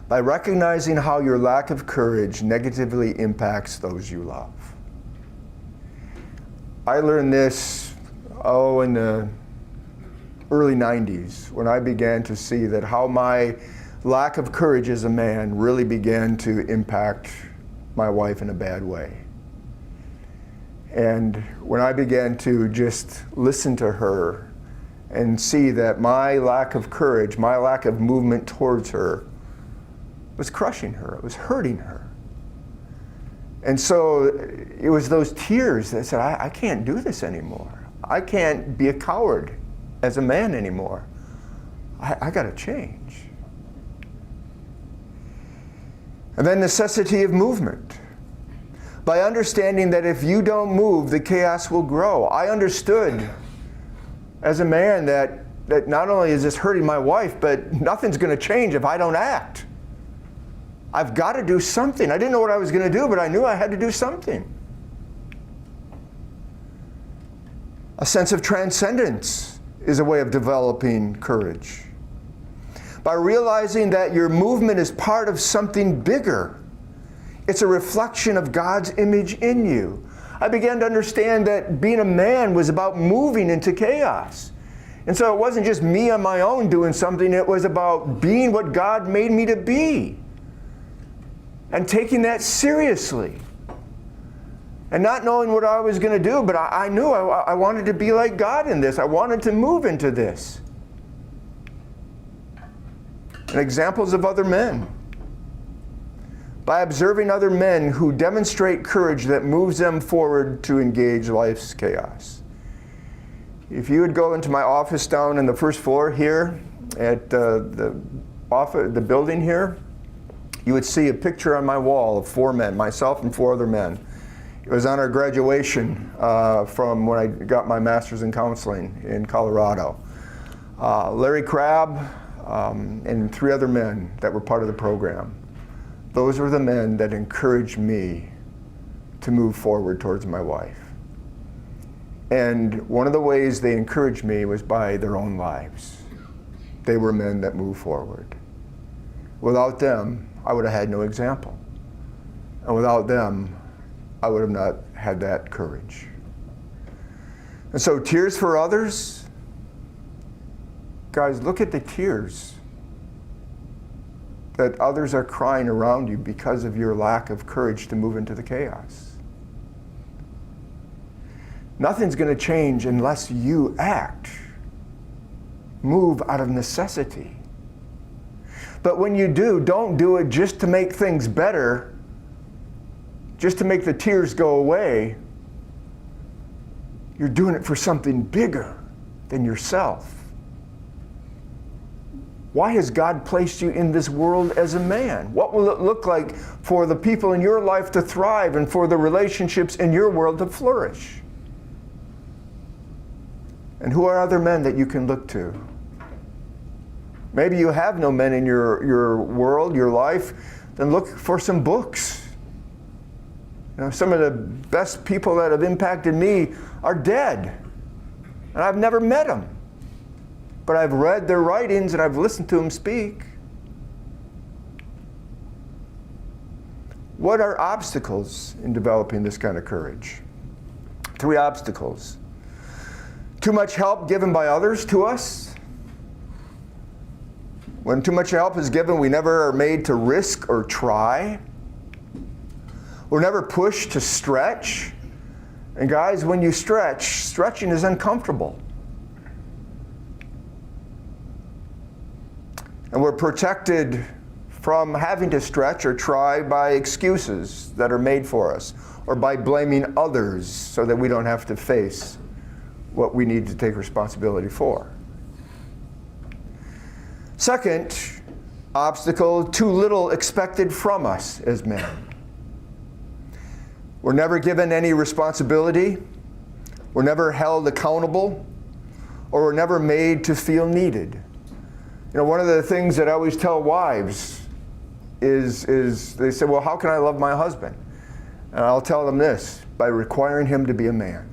by recognizing how your lack of courage negatively impacts those you love. I learned this, in the early 90s, when I began to see that how my lack of courage as a man really began to impact my wife in a bad way. And when I began to just listen to her and see that my lack of courage, my lack of movement towards her was crushing her, it was hurting her. And so it was those tears that said, I can't do this anymore. I can't be a coward as a man anymore. I gotta change. And then necessity of movement. By understanding that if you don't move, the chaos will grow. I understood as a man that not only is this hurting my wife, but nothing's gonna change if I don't act. I've got to do something. I didn't know what I was going to do, but I knew I had to do something. A sense of transcendence is a way of developing courage. By realizing that your movement is part of something bigger. It's a reflection of God's image in you. I began to understand that being a man was about moving into chaos. And so it wasn't just me on my own doing something, it was about being what God made me to be. And taking that seriously. And not knowing what I was going to do, but I knew I wanted to be like God in this. I wanted to move into this. And examples of other men. By observing other men who demonstrate courage that moves them forward to engage life's chaos. If you would go into my office down on the first floor here at the building here, you would see a picture on my wall of 4 men, myself and 4 other men. It was on our graduation from when I got my master's in counseling in Colorado. Larry Crabb and 3 other men that were part of the program. Those were the men that encouraged me to move forward towards my wife. And one of the ways they encouraged me was by their own lives. They were men that moved forward. Without them, I would have had no example. And without them, I would have not had that courage. And so tears for others, guys, look at the tears that others are crying around you because of your lack of courage to move into the chaos. Nothing's going to change unless you act. Move out of necessity. But when you do, don't do it just to make things better, just to make the tears go away. You're doing it for something bigger than yourself. Why has God placed you in this world as a man? What will it look like for the people in your life to thrive and for the relationships in your world to flourish? And who are other men that you can look to? Maybe you have no men in your world, your life, then look for some books. You know, some of the best people that have impacted me are dead. And I've never met them. But I've read their writings and I've listened to them speak. What are obstacles in developing this kind of courage? 3 obstacles. Too much help given by others to us. When too much help is given, we never are made to risk or try. We're never pushed to stretch. And guys, when you stretch, stretching is uncomfortable. And we're protected from having to stretch or try by excuses that are made for us, or by blaming others so that we don't have to face what we need to take responsibility for. Second obstacle, too little expected from us as men. We're never given any responsibility, we're never held accountable, or we're never made to feel needed. You know, one of the things that I always tell wives is they say, well, how can I love my husband? And I'll tell them this, by requiring him to be a man.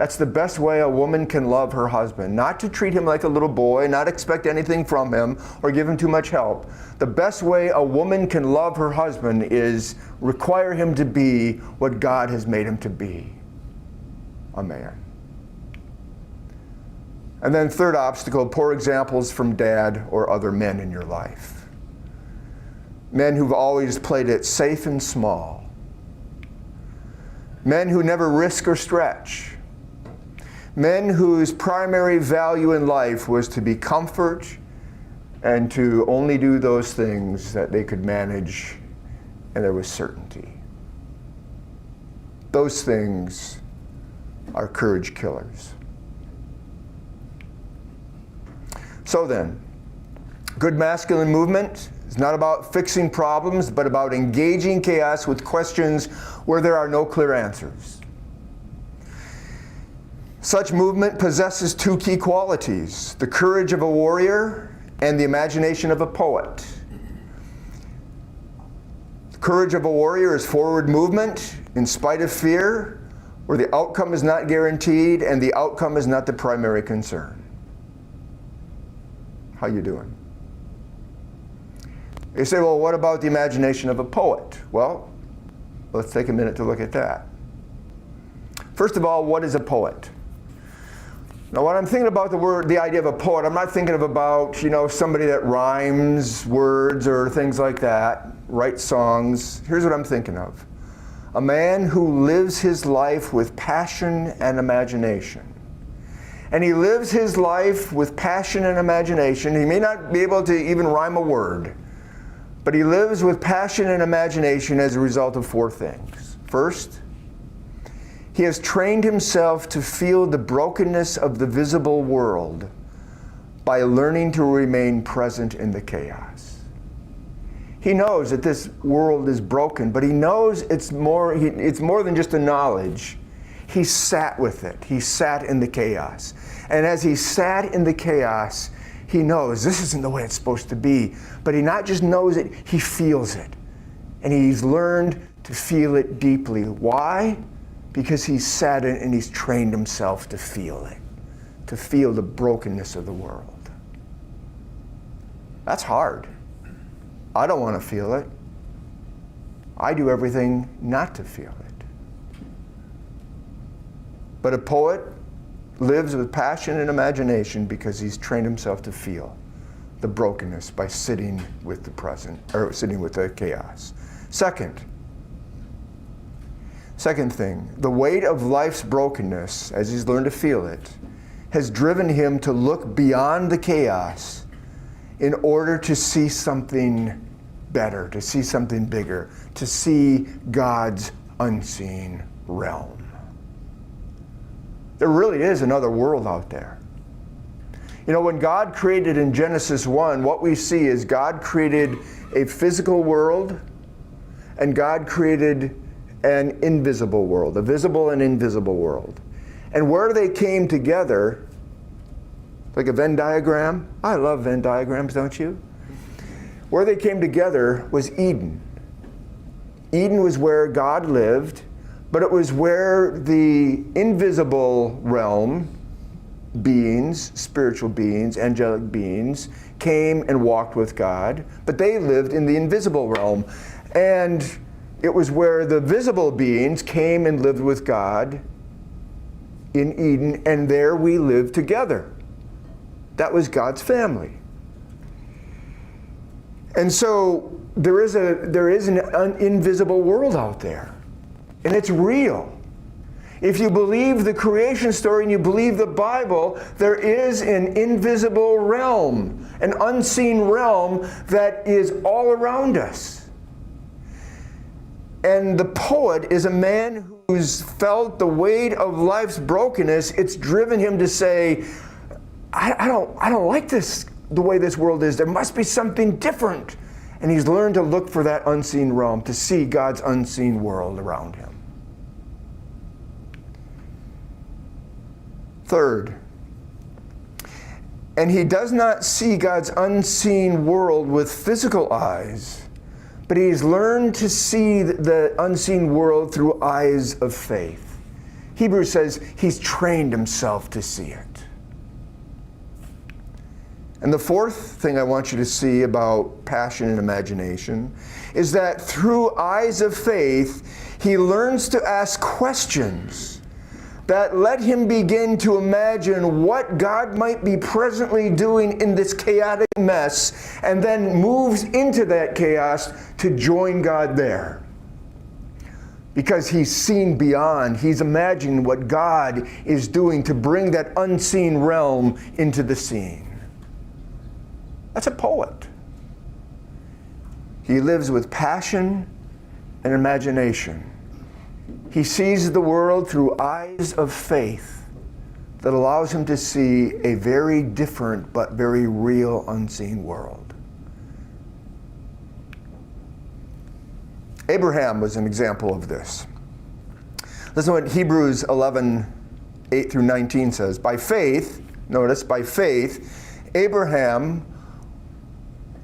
That's the best way a woman can love her husband. Not to treat him like a little boy, not expect anything from him, or give him too much help. The best way a woman can love her husband is require him to be what God has made him to be, a man. And then third obstacle, poor examples from dad or other men in your life. Men who've always played it safe and small. Men who never risk or stretch. Men whose primary value in life was to be comfort and to only do those things that they could manage and there was certainty. Those things are courage killers. So then, good masculine movement is not about fixing problems, but about engaging chaos with questions where there are no clear answers. Such movement possesses two key qualities: the courage of a warrior and the imagination of a poet. The courage of a warrior is forward movement in spite of fear, where the outcome is not guaranteed and the outcome is not the primary concern. How you doing? You say, well, what about the imagination of a poet? Well, let's take a minute to look at that. First of all, what is a poet? Now, when I'm thinking about the idea of a poet, I'm not thinking about, somebody that rhymes words or things like that, writes songs. Here's what I'm thinking of. A man who lives his life with passion and imagination. And he lives his life with passion and imagination. He may not be able to even rhyme a word, but he lives with passion and imagination as a result of four things. First, he has trained himself to feel the brokenness of the visible world by learning to remain present in the chaos. He knows that this world is broken, but he knows it's more than just a knowledge. He sat with it. He sat in the chaos. And as he sat in the chaos, he knows this isn't the way it's supposed to be. But he not just knows it, he feels it. And he's learned to feel it deeply. Why? Because he's sat in it and he's trained himself to feel it, to feel the brokenness of the world. That's hard. I don't want to feel it. I do everything not to feel it. But a poet lives with passion and imagination because he's trained himself to feel the brokenness by sitting with the present, or sitting with the chaos. Second thing, the weight of life's brokenness, as he's learned to feel it, has driven him to look beyond the chaos in order to see something better, to see something bigger, to see God's unseen realm. There really is another world out there. When God created in Genesis 1, what we see is God created a physical world and God created an invisible world, a visible and invisible world. And where they came together, like a Venn diagram, I love Venn diagrams, don't you? Where they came together was Eden. Eden was where God lived, but it was where the invisible realm, beings, spiritual beings, angelic beings, came and walked with God, but they lived in the invisible realm. And it was where the visible beings came and lived with God in Eden, and there we lived together. That was God's family. And so there is an invisible world out there, and it's real. If you believe the creation story and you believe the Bible, there is an invisible realm, an unseen realm that is all around us. And the poet is a man who's felt the weight of life's brokenness. It's driven him to say, I don't like this, the way this world is. There must be something different. And he's learned to look for that unseen realm, to see God's unseen world around him. Third, and he does not see God's unseen world with physical eyes, but he's learned to see the unseen world through eyes of faith. Hebrews says he's trained himself to see it. And the fourth thing I want you to see about passion and imagination is that through eyes of faith, he learns to ask questions that let him begin to imagine what God might be presently doing in this chaotic mess, and then moves into that chaos to join God there. Because he's seen beyond, he's imagined what God is doing to bring that unseen realm into the seen. That's a poet. He lives with passion and imagination. He sees the world through eyes of faith that allows him to see a very different but very real unseen world. Abraham was an example of this. Listen to what Hebrews 11, 8 through 19 says. By faith, notice, by faith, Abraham,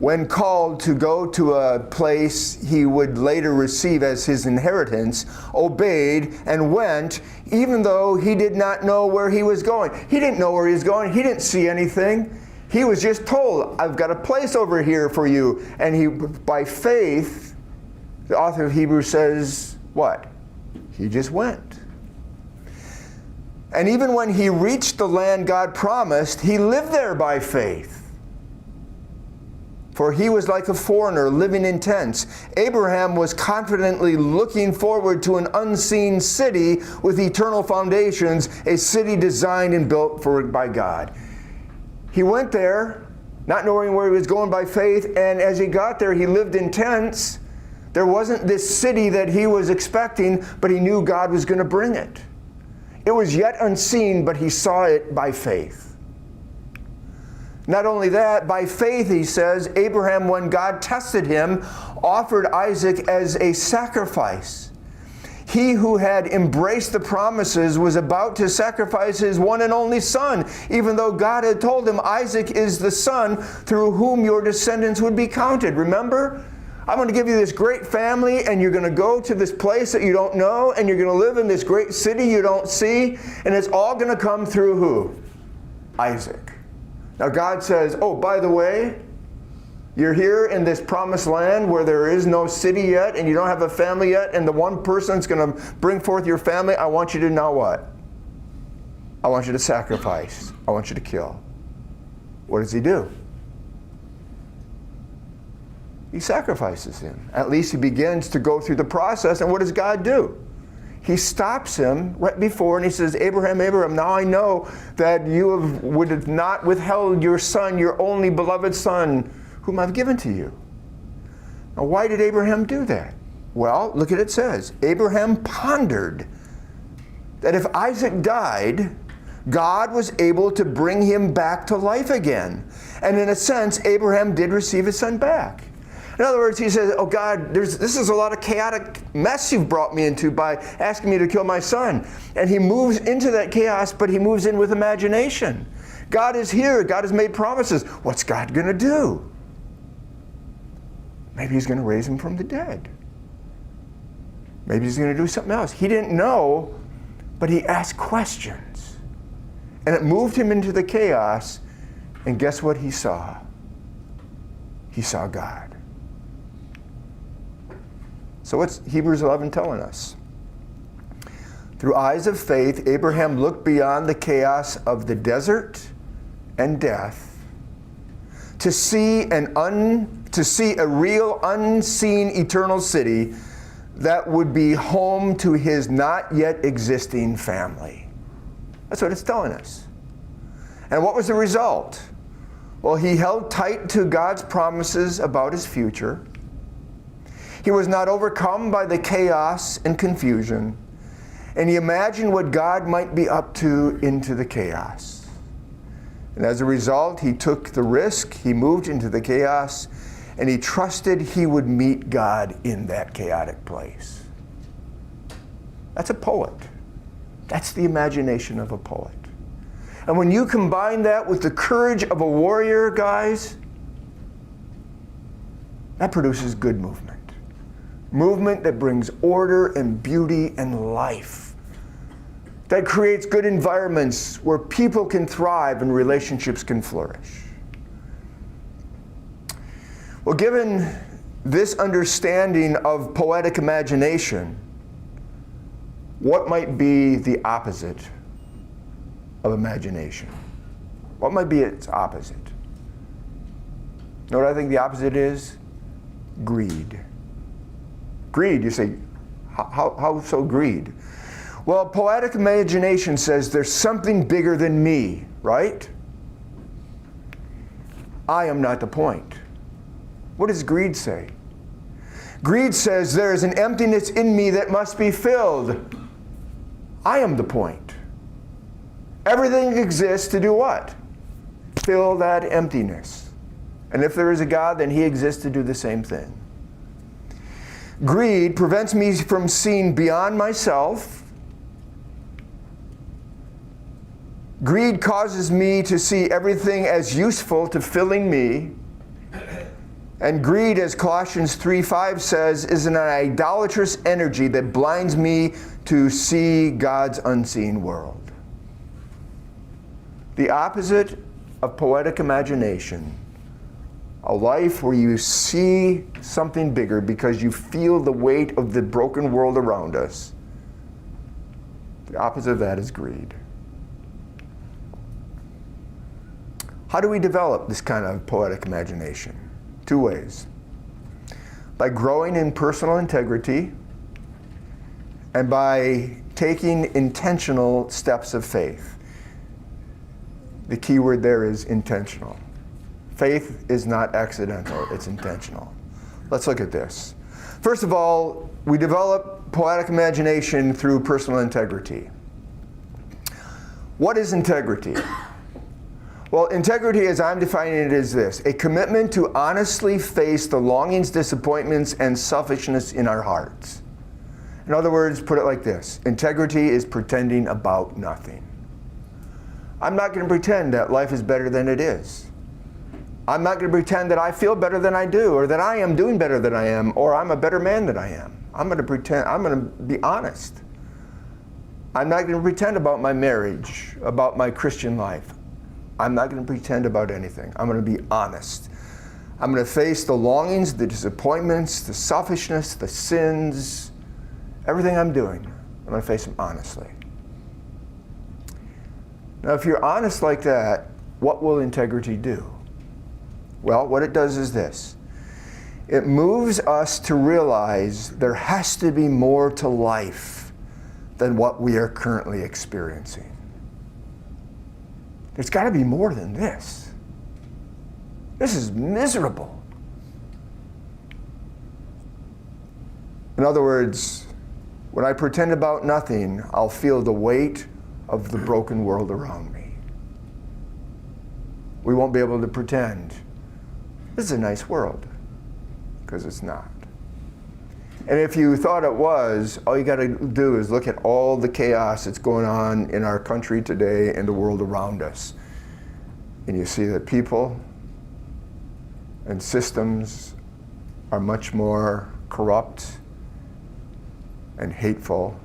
when called to go to a place he would later receive as his inheritance, obeyed and went, even though he did not know where he was going. He didn't know where he was going. He didn't see anything. He was just told, I've got a place over here for you. And he, by faith, the author of Hebrews says, what? He just went. And even when he reached the land God promised, he lived there by faith. For he was like a foreigner living in tents. Abraham was confidently looking forward to an unseen city with eternal foundations, a city designed and built by God. He went there, not knowing where he was going by faith, and as he got there, he lived in tents. There wasn't this city that he was expecting, but he knew God was going to bring it. It was yet unseen, but he saw it by faith. Not only that, by faith, he says, Abraham, when God tested him, offered Isaac as a sacrifice. He who had embraced the promises was about to sacrifice his one and only son, even though God had told him, Isaac is the son through whom your descendants would be counted. Remember? I'm going to give you this great family, and you're going to go to this place that you don't know, and you're going to live in this great city you don't see, and it's all going to come through who? Isaac. Now God says, oh, by the way, you're here in this promised land where there is no city yet and you don't have a family yet, and the one person that's going to bring forth your family, I want you to know what? I want you to sacrifice. I want you to kill. What does he do? He sacrifices him. At least he begins to go through the process, and what does God do? He stops him right before and he says, Abraham, Abraham, now I know that you would have not withheld your son, your only beloved son, whom I've given to you. Now, why did Abraham do that? Well, look at it says, Abraham pondered that if Isaac died, God was able to bring him back to life again. And in a sense, Abraham did receive his son back. In other words, he says, oh God, this is a lot of chaotic mess you've brought me into by asking me to kill my son. And he moves into that chaos, but he moves in with imagination. God is here. God has made promises. What's God going to do? Maybe he's going to raise him from the dead. Maybe he's going to do something else. He didn't know, but he asked questions. And it moved him into the chaos. And guess what he saw? He saw God. So what's Hebrews 11 telling us? Through eyes of faith, Abraham looked beyond the chaos of the desert and death to see a real, unseen, eternal city that would be home to his not yet existing family. That's what it's telling us. And what was the result? Well, he held tight to God's promises about his future. He was not overcome by the chaos and confusion, and he imagined what God might be up to into the chaos. And as a result, he took the risk, he moved into the chaos, and he trusted he would meet God in that chaotic place. That's a poet. That's the imagination of a poet. And when you combine that with the courage of a warrior, guys, that produces good movement. Movement that brings order and beauty and life that creates good environments where people can thrive and relationships can flourish. Well, given this understanding of poetic imagination, what might be the opposite of imagination? What might be its opposite? You know what I think the opposite is? Greed. Greed, you say, how so greed? Well, poetic imagination says there's something bigger than me, right? I am not the point. What does greed say? Greed says there is an emptiness in me that must be filled. I am the point. Everything exists to do what? Fill that emptiness. And if there is a God, then he exists to do the same thing. Greed prevents me from seeing beyond myself. Greed causes me to see everything as useful to filling me. And greed, as Colossians 3:5 says, is an idolatrous energy that blinds me to see God's unseen world. The opposite of poetic imagination, a life where you see something bigger because you feel the weight of the broken world around us. The opposite of that is greed. How do we develop this kind of poetic imagination? Two ways. By growing in personal integrity and by taking intentional steps of faith. The key word there is intentional. Faith is not accidental, it's intentional. Let's look at this. First of all, we develop poetic imagination through personal integrity. What is integrity? Well, integrity, as I'm defining it, is this: a commitment to honestly face the longings, disappointments, and selfishness in our hearts. In other words, put it like this: integrity is pretending about nothing. I'm not going to pretend that life is better than it is. I'm not going to pretend that I feel better than I do, or that I am doing better than I am, or I'm a better man than I am. I'm going to be honest. I'm not going to pretend about my marriage, about my Christian life. I'm not going to pretend about anything. I'm going to be honest. I'm going to face the longings, the disappointments, the selfishness, the sins, everything I'm doing. I'm going to face them honestly. Now, if you're honest like that, what will integrity do? Well, what it does is this. It moves us to realize there has to be more to life than what we are currently experiencing. There's got to be more than this. This is miserable. In other words, when I pretend about nothing, I'll feel the weight of the broken world around me. We won't be able to pretend this is a nice world, because it's not. And if you thought it was, all you got to do is look at all the chaos that's going on in our country today and the world around us. And you see that people and systems are much more corrupt and hateful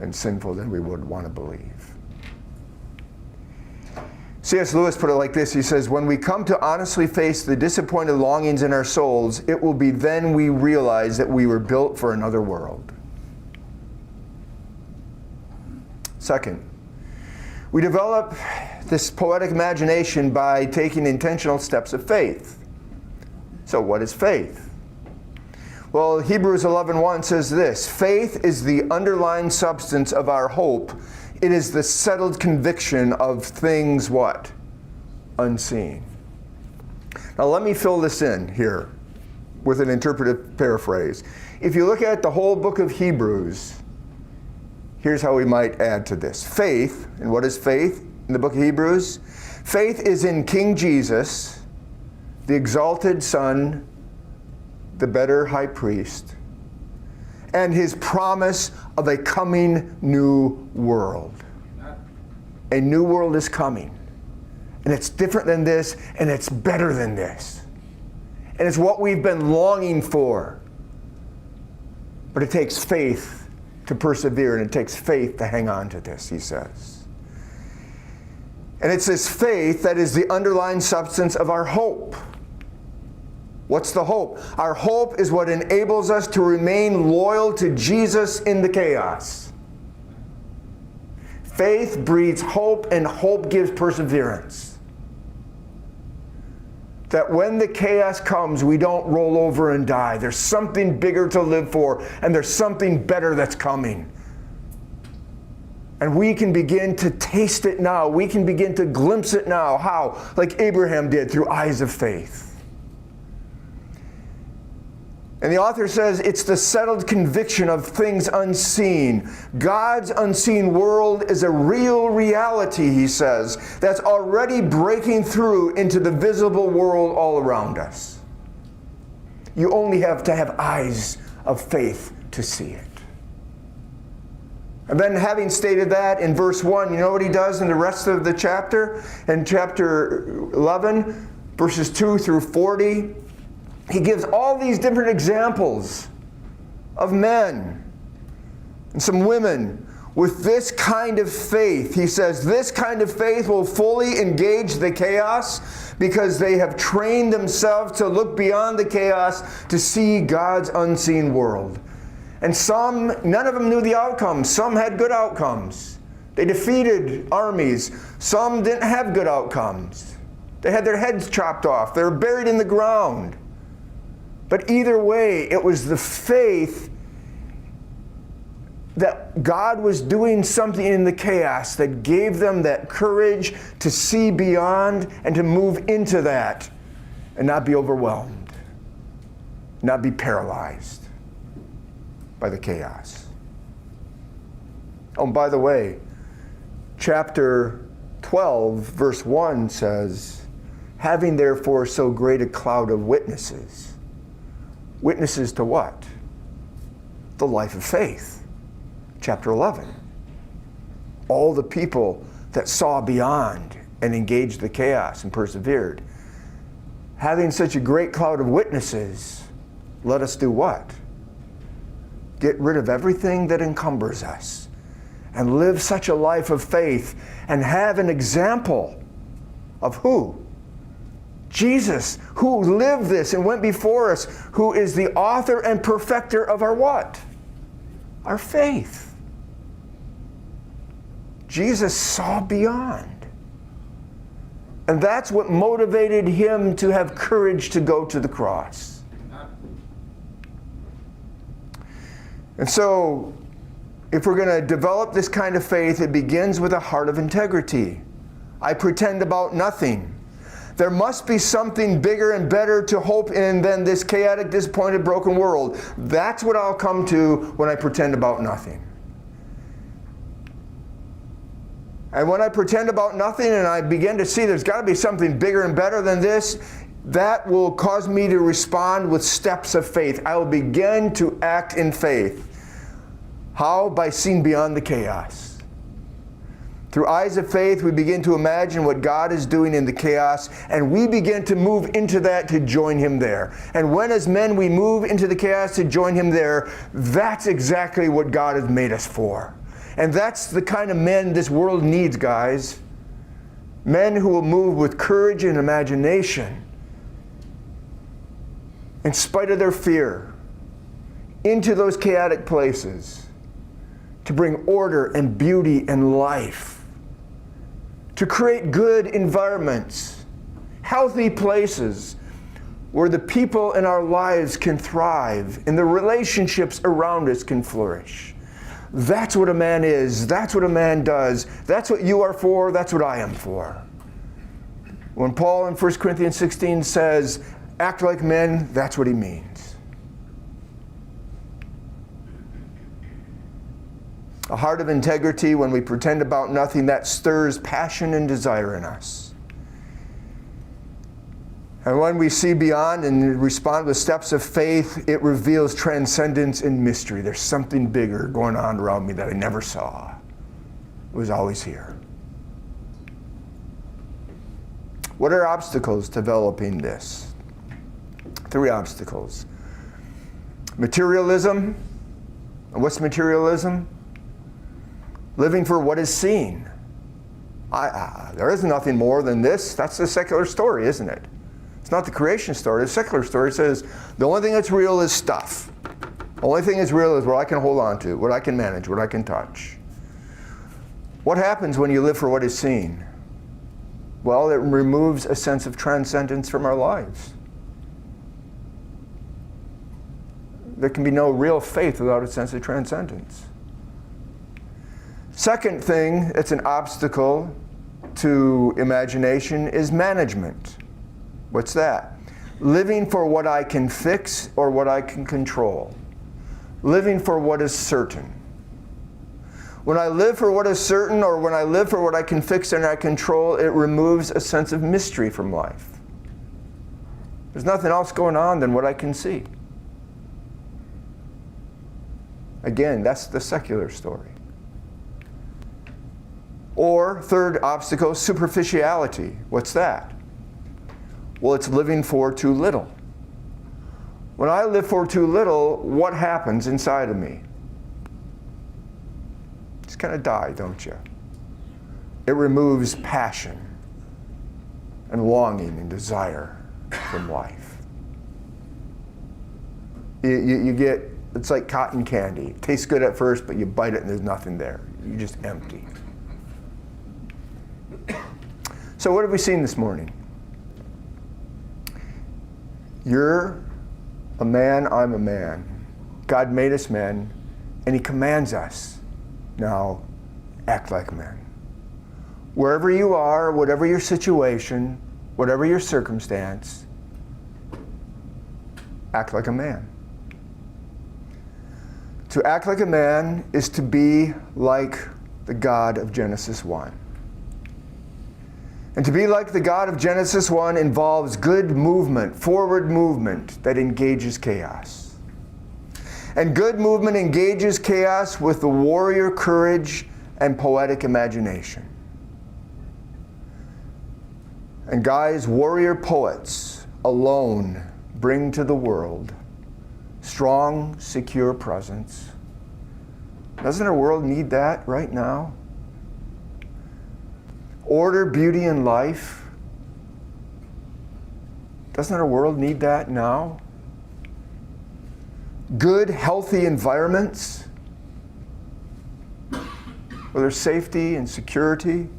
and sinful than we would want to believe. C.S. Lewis put it like this. He says, when we come to honestly face the disappointed longings in our souls, it will be then we realize that we were built for another world. Second, we develop this poetic imagination by taking intentional steps of faith. So what is faith? Well, Hebrews 11:1 says this: faith is the underlying substance of our hope. It is the settled conviction of things what? Unseen. Now let me fill this in here with an interpretive paraphrase. If you look at the whole book of Hebrews, here's how we might add to this. Faith, and what is faith in the book of Hebrews? Faith is in King Jesus, the exalted Son, the better high priest, and his promise of a coming new world. A new world is coming. And it's different than this, and it's better than this. And it's what we've been longing for. But it takes faith to persevere, and it takes faith to hang on to this, he says. And it's this faith that is the underlying substance of our hope. What's the hope? Our hope is what enables us to remain loyal to Jesus in the chaos. Faith breeds hope, and hope gives perseverance. That when the chaos comes, we don't roll over and die. There's something bigger to live for, and there's something better that's coming. And we can begin to taste it now. We can begin to glimpse it now. How? Like Abraham did, through eyes of faith. And the author says it's the settled conviction of things unseen. God's unseen world is a real reality, he says, that's already breaking through into the visible world all around us. You only have to have eyes of faith to see it. And then, having stated that in verse 1, you know what he does in the rest of the chapter? In chapter 11, verses 2 through 40, he gives all these different examples of men and some women with this kind of faith. He says this kind of faith will fully engage the chaos because they have trained themselves to look beyond the chaos to see God's unseen world. And some, none of them knew the outcome. Some had good outcomes. They defeated armies. Some didn't have good outcomes. They had their heads chopped off. They were buried in the ground. But either way, it was the faith that God was doing something in the chaos that gave them that courage to see beyond and to move into that and not be overwhelmed, not be paralyzed by the chaos. Oh, and by the way, chapter 12, verse 1 says, having therefore so great a cloud of witnesses. Witnesses to what? The life of faith. Chapter 11. All the people that saw beyond and engaged the chaos and persevered. Having such a great cloud of witnesses, let us do what? Get rid of everything that encumbers us and live such a life of faith and have an example of who? Jesus, who lived this and went before us, who is the author and perfecter of our what? Our faith. Jesus saw beyond. And that's what motivated him to have courage to go to the cross. And so, if we're going to develop this kind of faith, it begins with a heart of integrity. I pretend about nothing. There must be something bigger and better to hope in than this chaotic, disappointed, broken world. That's what I'll come to when I pretend about nothing. And when I pretend about nothing and I begin to see there's got to be something bigger and better than this, that will cause me to respond with steps of faith. I will begin to act in faith. How? By seeing beyond the chaos. Through eyes of faith, we begin to imagine what God is doing in the chaos, and we begin to move into that to join him there. And when as men we move into the chaos to join him there, that's exactly what God has made us for. And that's the kind of men this world needs, guys. Men who will move with courage and imagination, in spite of their fear, into those chaotic places to bring order and beauty and life. To create good environments, healthy places where the people in our lives can thrive and the relationships around us can flourish. That's what a man is. That's what a man does. That's what you are for. That's what I am for. When Paul in 1 Corinthians 16 says, act like men, that's what he means. A heart of integrity, when we pretend about nothing, that stirs passion and desire in us. And when we see beyond and respond with steps of faith, it reveals transcendence and mystery. There's something bigger going on around me that I never saw. It was always here. What are obstacles to developing this? 3 obstacles. Materialism, And what's materialism? Living for what is seen. There is nothing more than this. That's the secular story, isn't it? It's not the creation story. The secular story says the only thing that's real is stuff. The only thing that's real is what I can hold on to, what I can manage, what I can touch. What happens when you live for what is seen? Well, it removes a sense of transcendence from our lives. There can be no real faith without a sense of transcendence. Second thing that's an obstacle to imagination is management. What's that? Living for what I can fix or what I can control. Living for what is certain. When I live for what is certain or when I live for what I can fix and I control, it removes a sense of mystery from life. There's nothing else going on than what I can see. Again, that's the secular story. Or, third obstacle, superficiality. What's that? Well, it's living for too little. When I live for too little, what happens inside of me? Just kind of die, don't you? It removes passion and longing and desire from life. You get, it's like cotton candy. It tastes good at first, but you bite it and there's nothing there. You're just empty. So what have we seen this morning? You're a man, I'm a man. God made us men, and He commands us. Now, act like men. Wherever you are, whatever your situation, whatever your circumstance, act like a man. To act like a man is to be like the God of Genesis 1. And to be like the God of Genesis 1 involves good movement, forward movement that engages chaos. And good movement engages chaos with the warrior courage and poetic imagination. And guys, warrior poets alone bring to the world strong, secure presence. Doesn't our world need that right now? Order, beauty, and life. Doesn't our world need that now? Good, healthy environments where there's safety and security.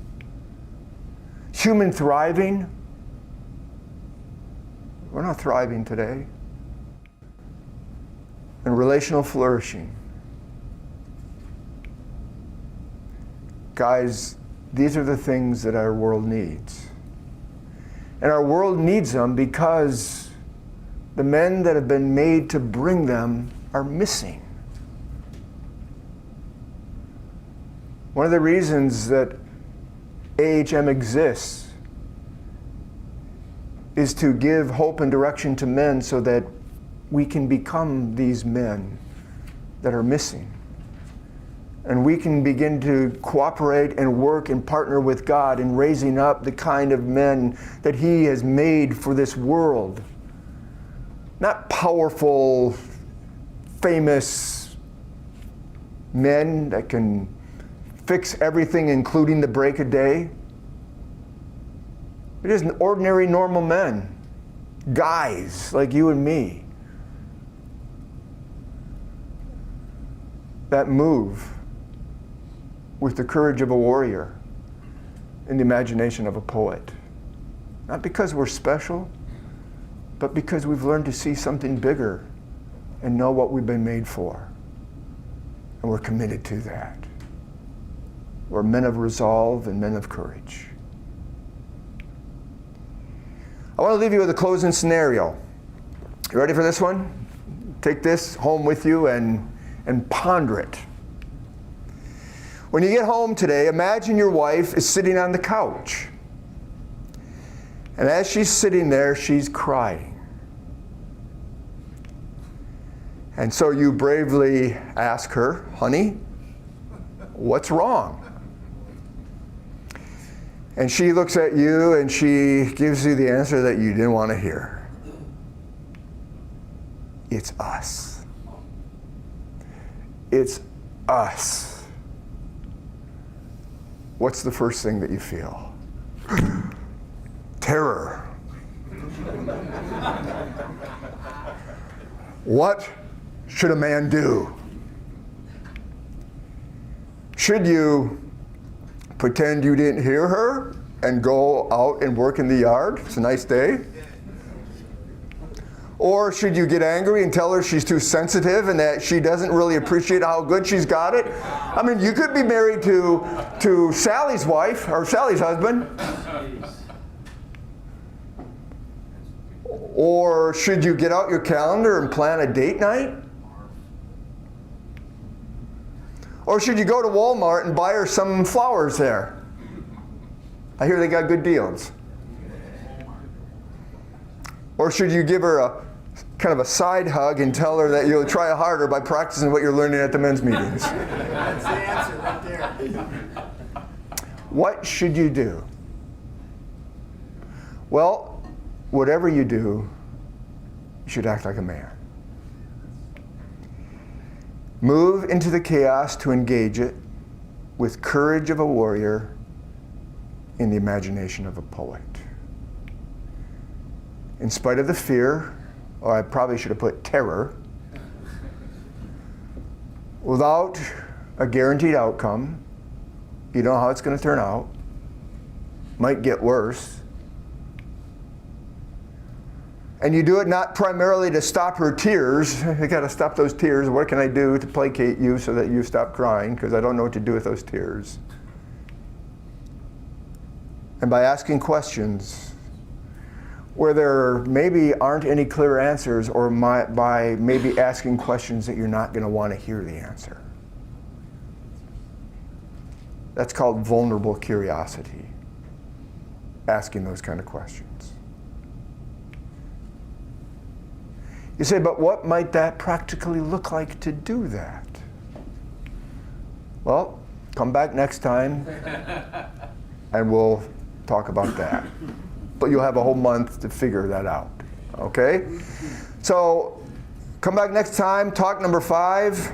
Human thriving. We're not thriving today. And relational flourishing. Guys, these are the things that our world needs. And our world needs them because the men that have been made to bring them are missing. One of the reasons that AHM exists is to give hope and direction to men so that we can become these men that are missing. And we can begin to cooperate and work and partner with God in raising up the kind of men that He has made for this world. Not powerful, famous men that can fix everything, including the break of day. It is ordinary, normal men. Guys like you and me. That move with the courage of a warrior and the imagination of a poet. Not because we're special, but because we've learned to see something bigger and know what we've been made for. And we're committed to that. We're men of resolve and men of courage. I want to leave you with a closing scenario. You ready for this one? Take this home with you and ponder it. When you get home today, imagine your wife is sitting on the couch. And as she's sitting there, she's crying. And so you bravely ask her, honey, what's wrong? And she looks at you and she gives you the answer that you didn't want to hear. It's us. it's us, what's the first thing that you feel? Terror. What should a man do? Should you pretend you didn't hear her and go out and work in the yard? It's a nice day. Or should you get angry and tell her she's too sensitive and that she doesn't really appreciate how good she's got it? I mean, you could be married to Sally's wife or Sally's husband. Or should you get out your calendar and plan a date night? Or should you go to Walmart and buy her some flowers there? I hear they got good deals. Or should you give her a kind of a side hug and tell her that you'll try harder by practicing what you're learning at the men's meetings? That's the answer right there. What should you do? Well, whatever you do, you should act like a man. Move into the chaos to engage it with courage of a warrior in the imagination of a poet. In spite of the fear, or I probably should have put terror, without a guaranteed outcome, you don't know how it's going to turn out, might get worse, and you do it not primarily to stop her tears. I got to stop those tears. What can I do to placate you so that you stop crying? Because I don't know what to do with those tears. And by asking questions where there maybe aren't any clear answers, or by maybe asking questions that you're not going to want to hear the answer. That's called vulnerable curiosity. Asking those kind of questions. You say, but what might that practically look like to do that? Well, come back next time and we'll talk about that. But you'll have a whole month to figure that out, okay? So come back next time, talk number 5,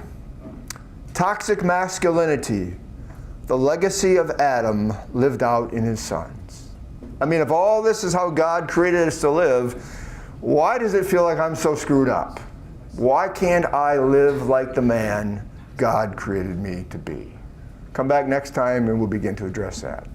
toxic masculinity, the legacy of Adam lived out in his sons. I mean, if all this is how God created us to live, why does it feel like I'm so screwed up? Why can't I live like the man God created me to be? Come back next time and we'll begin to address that.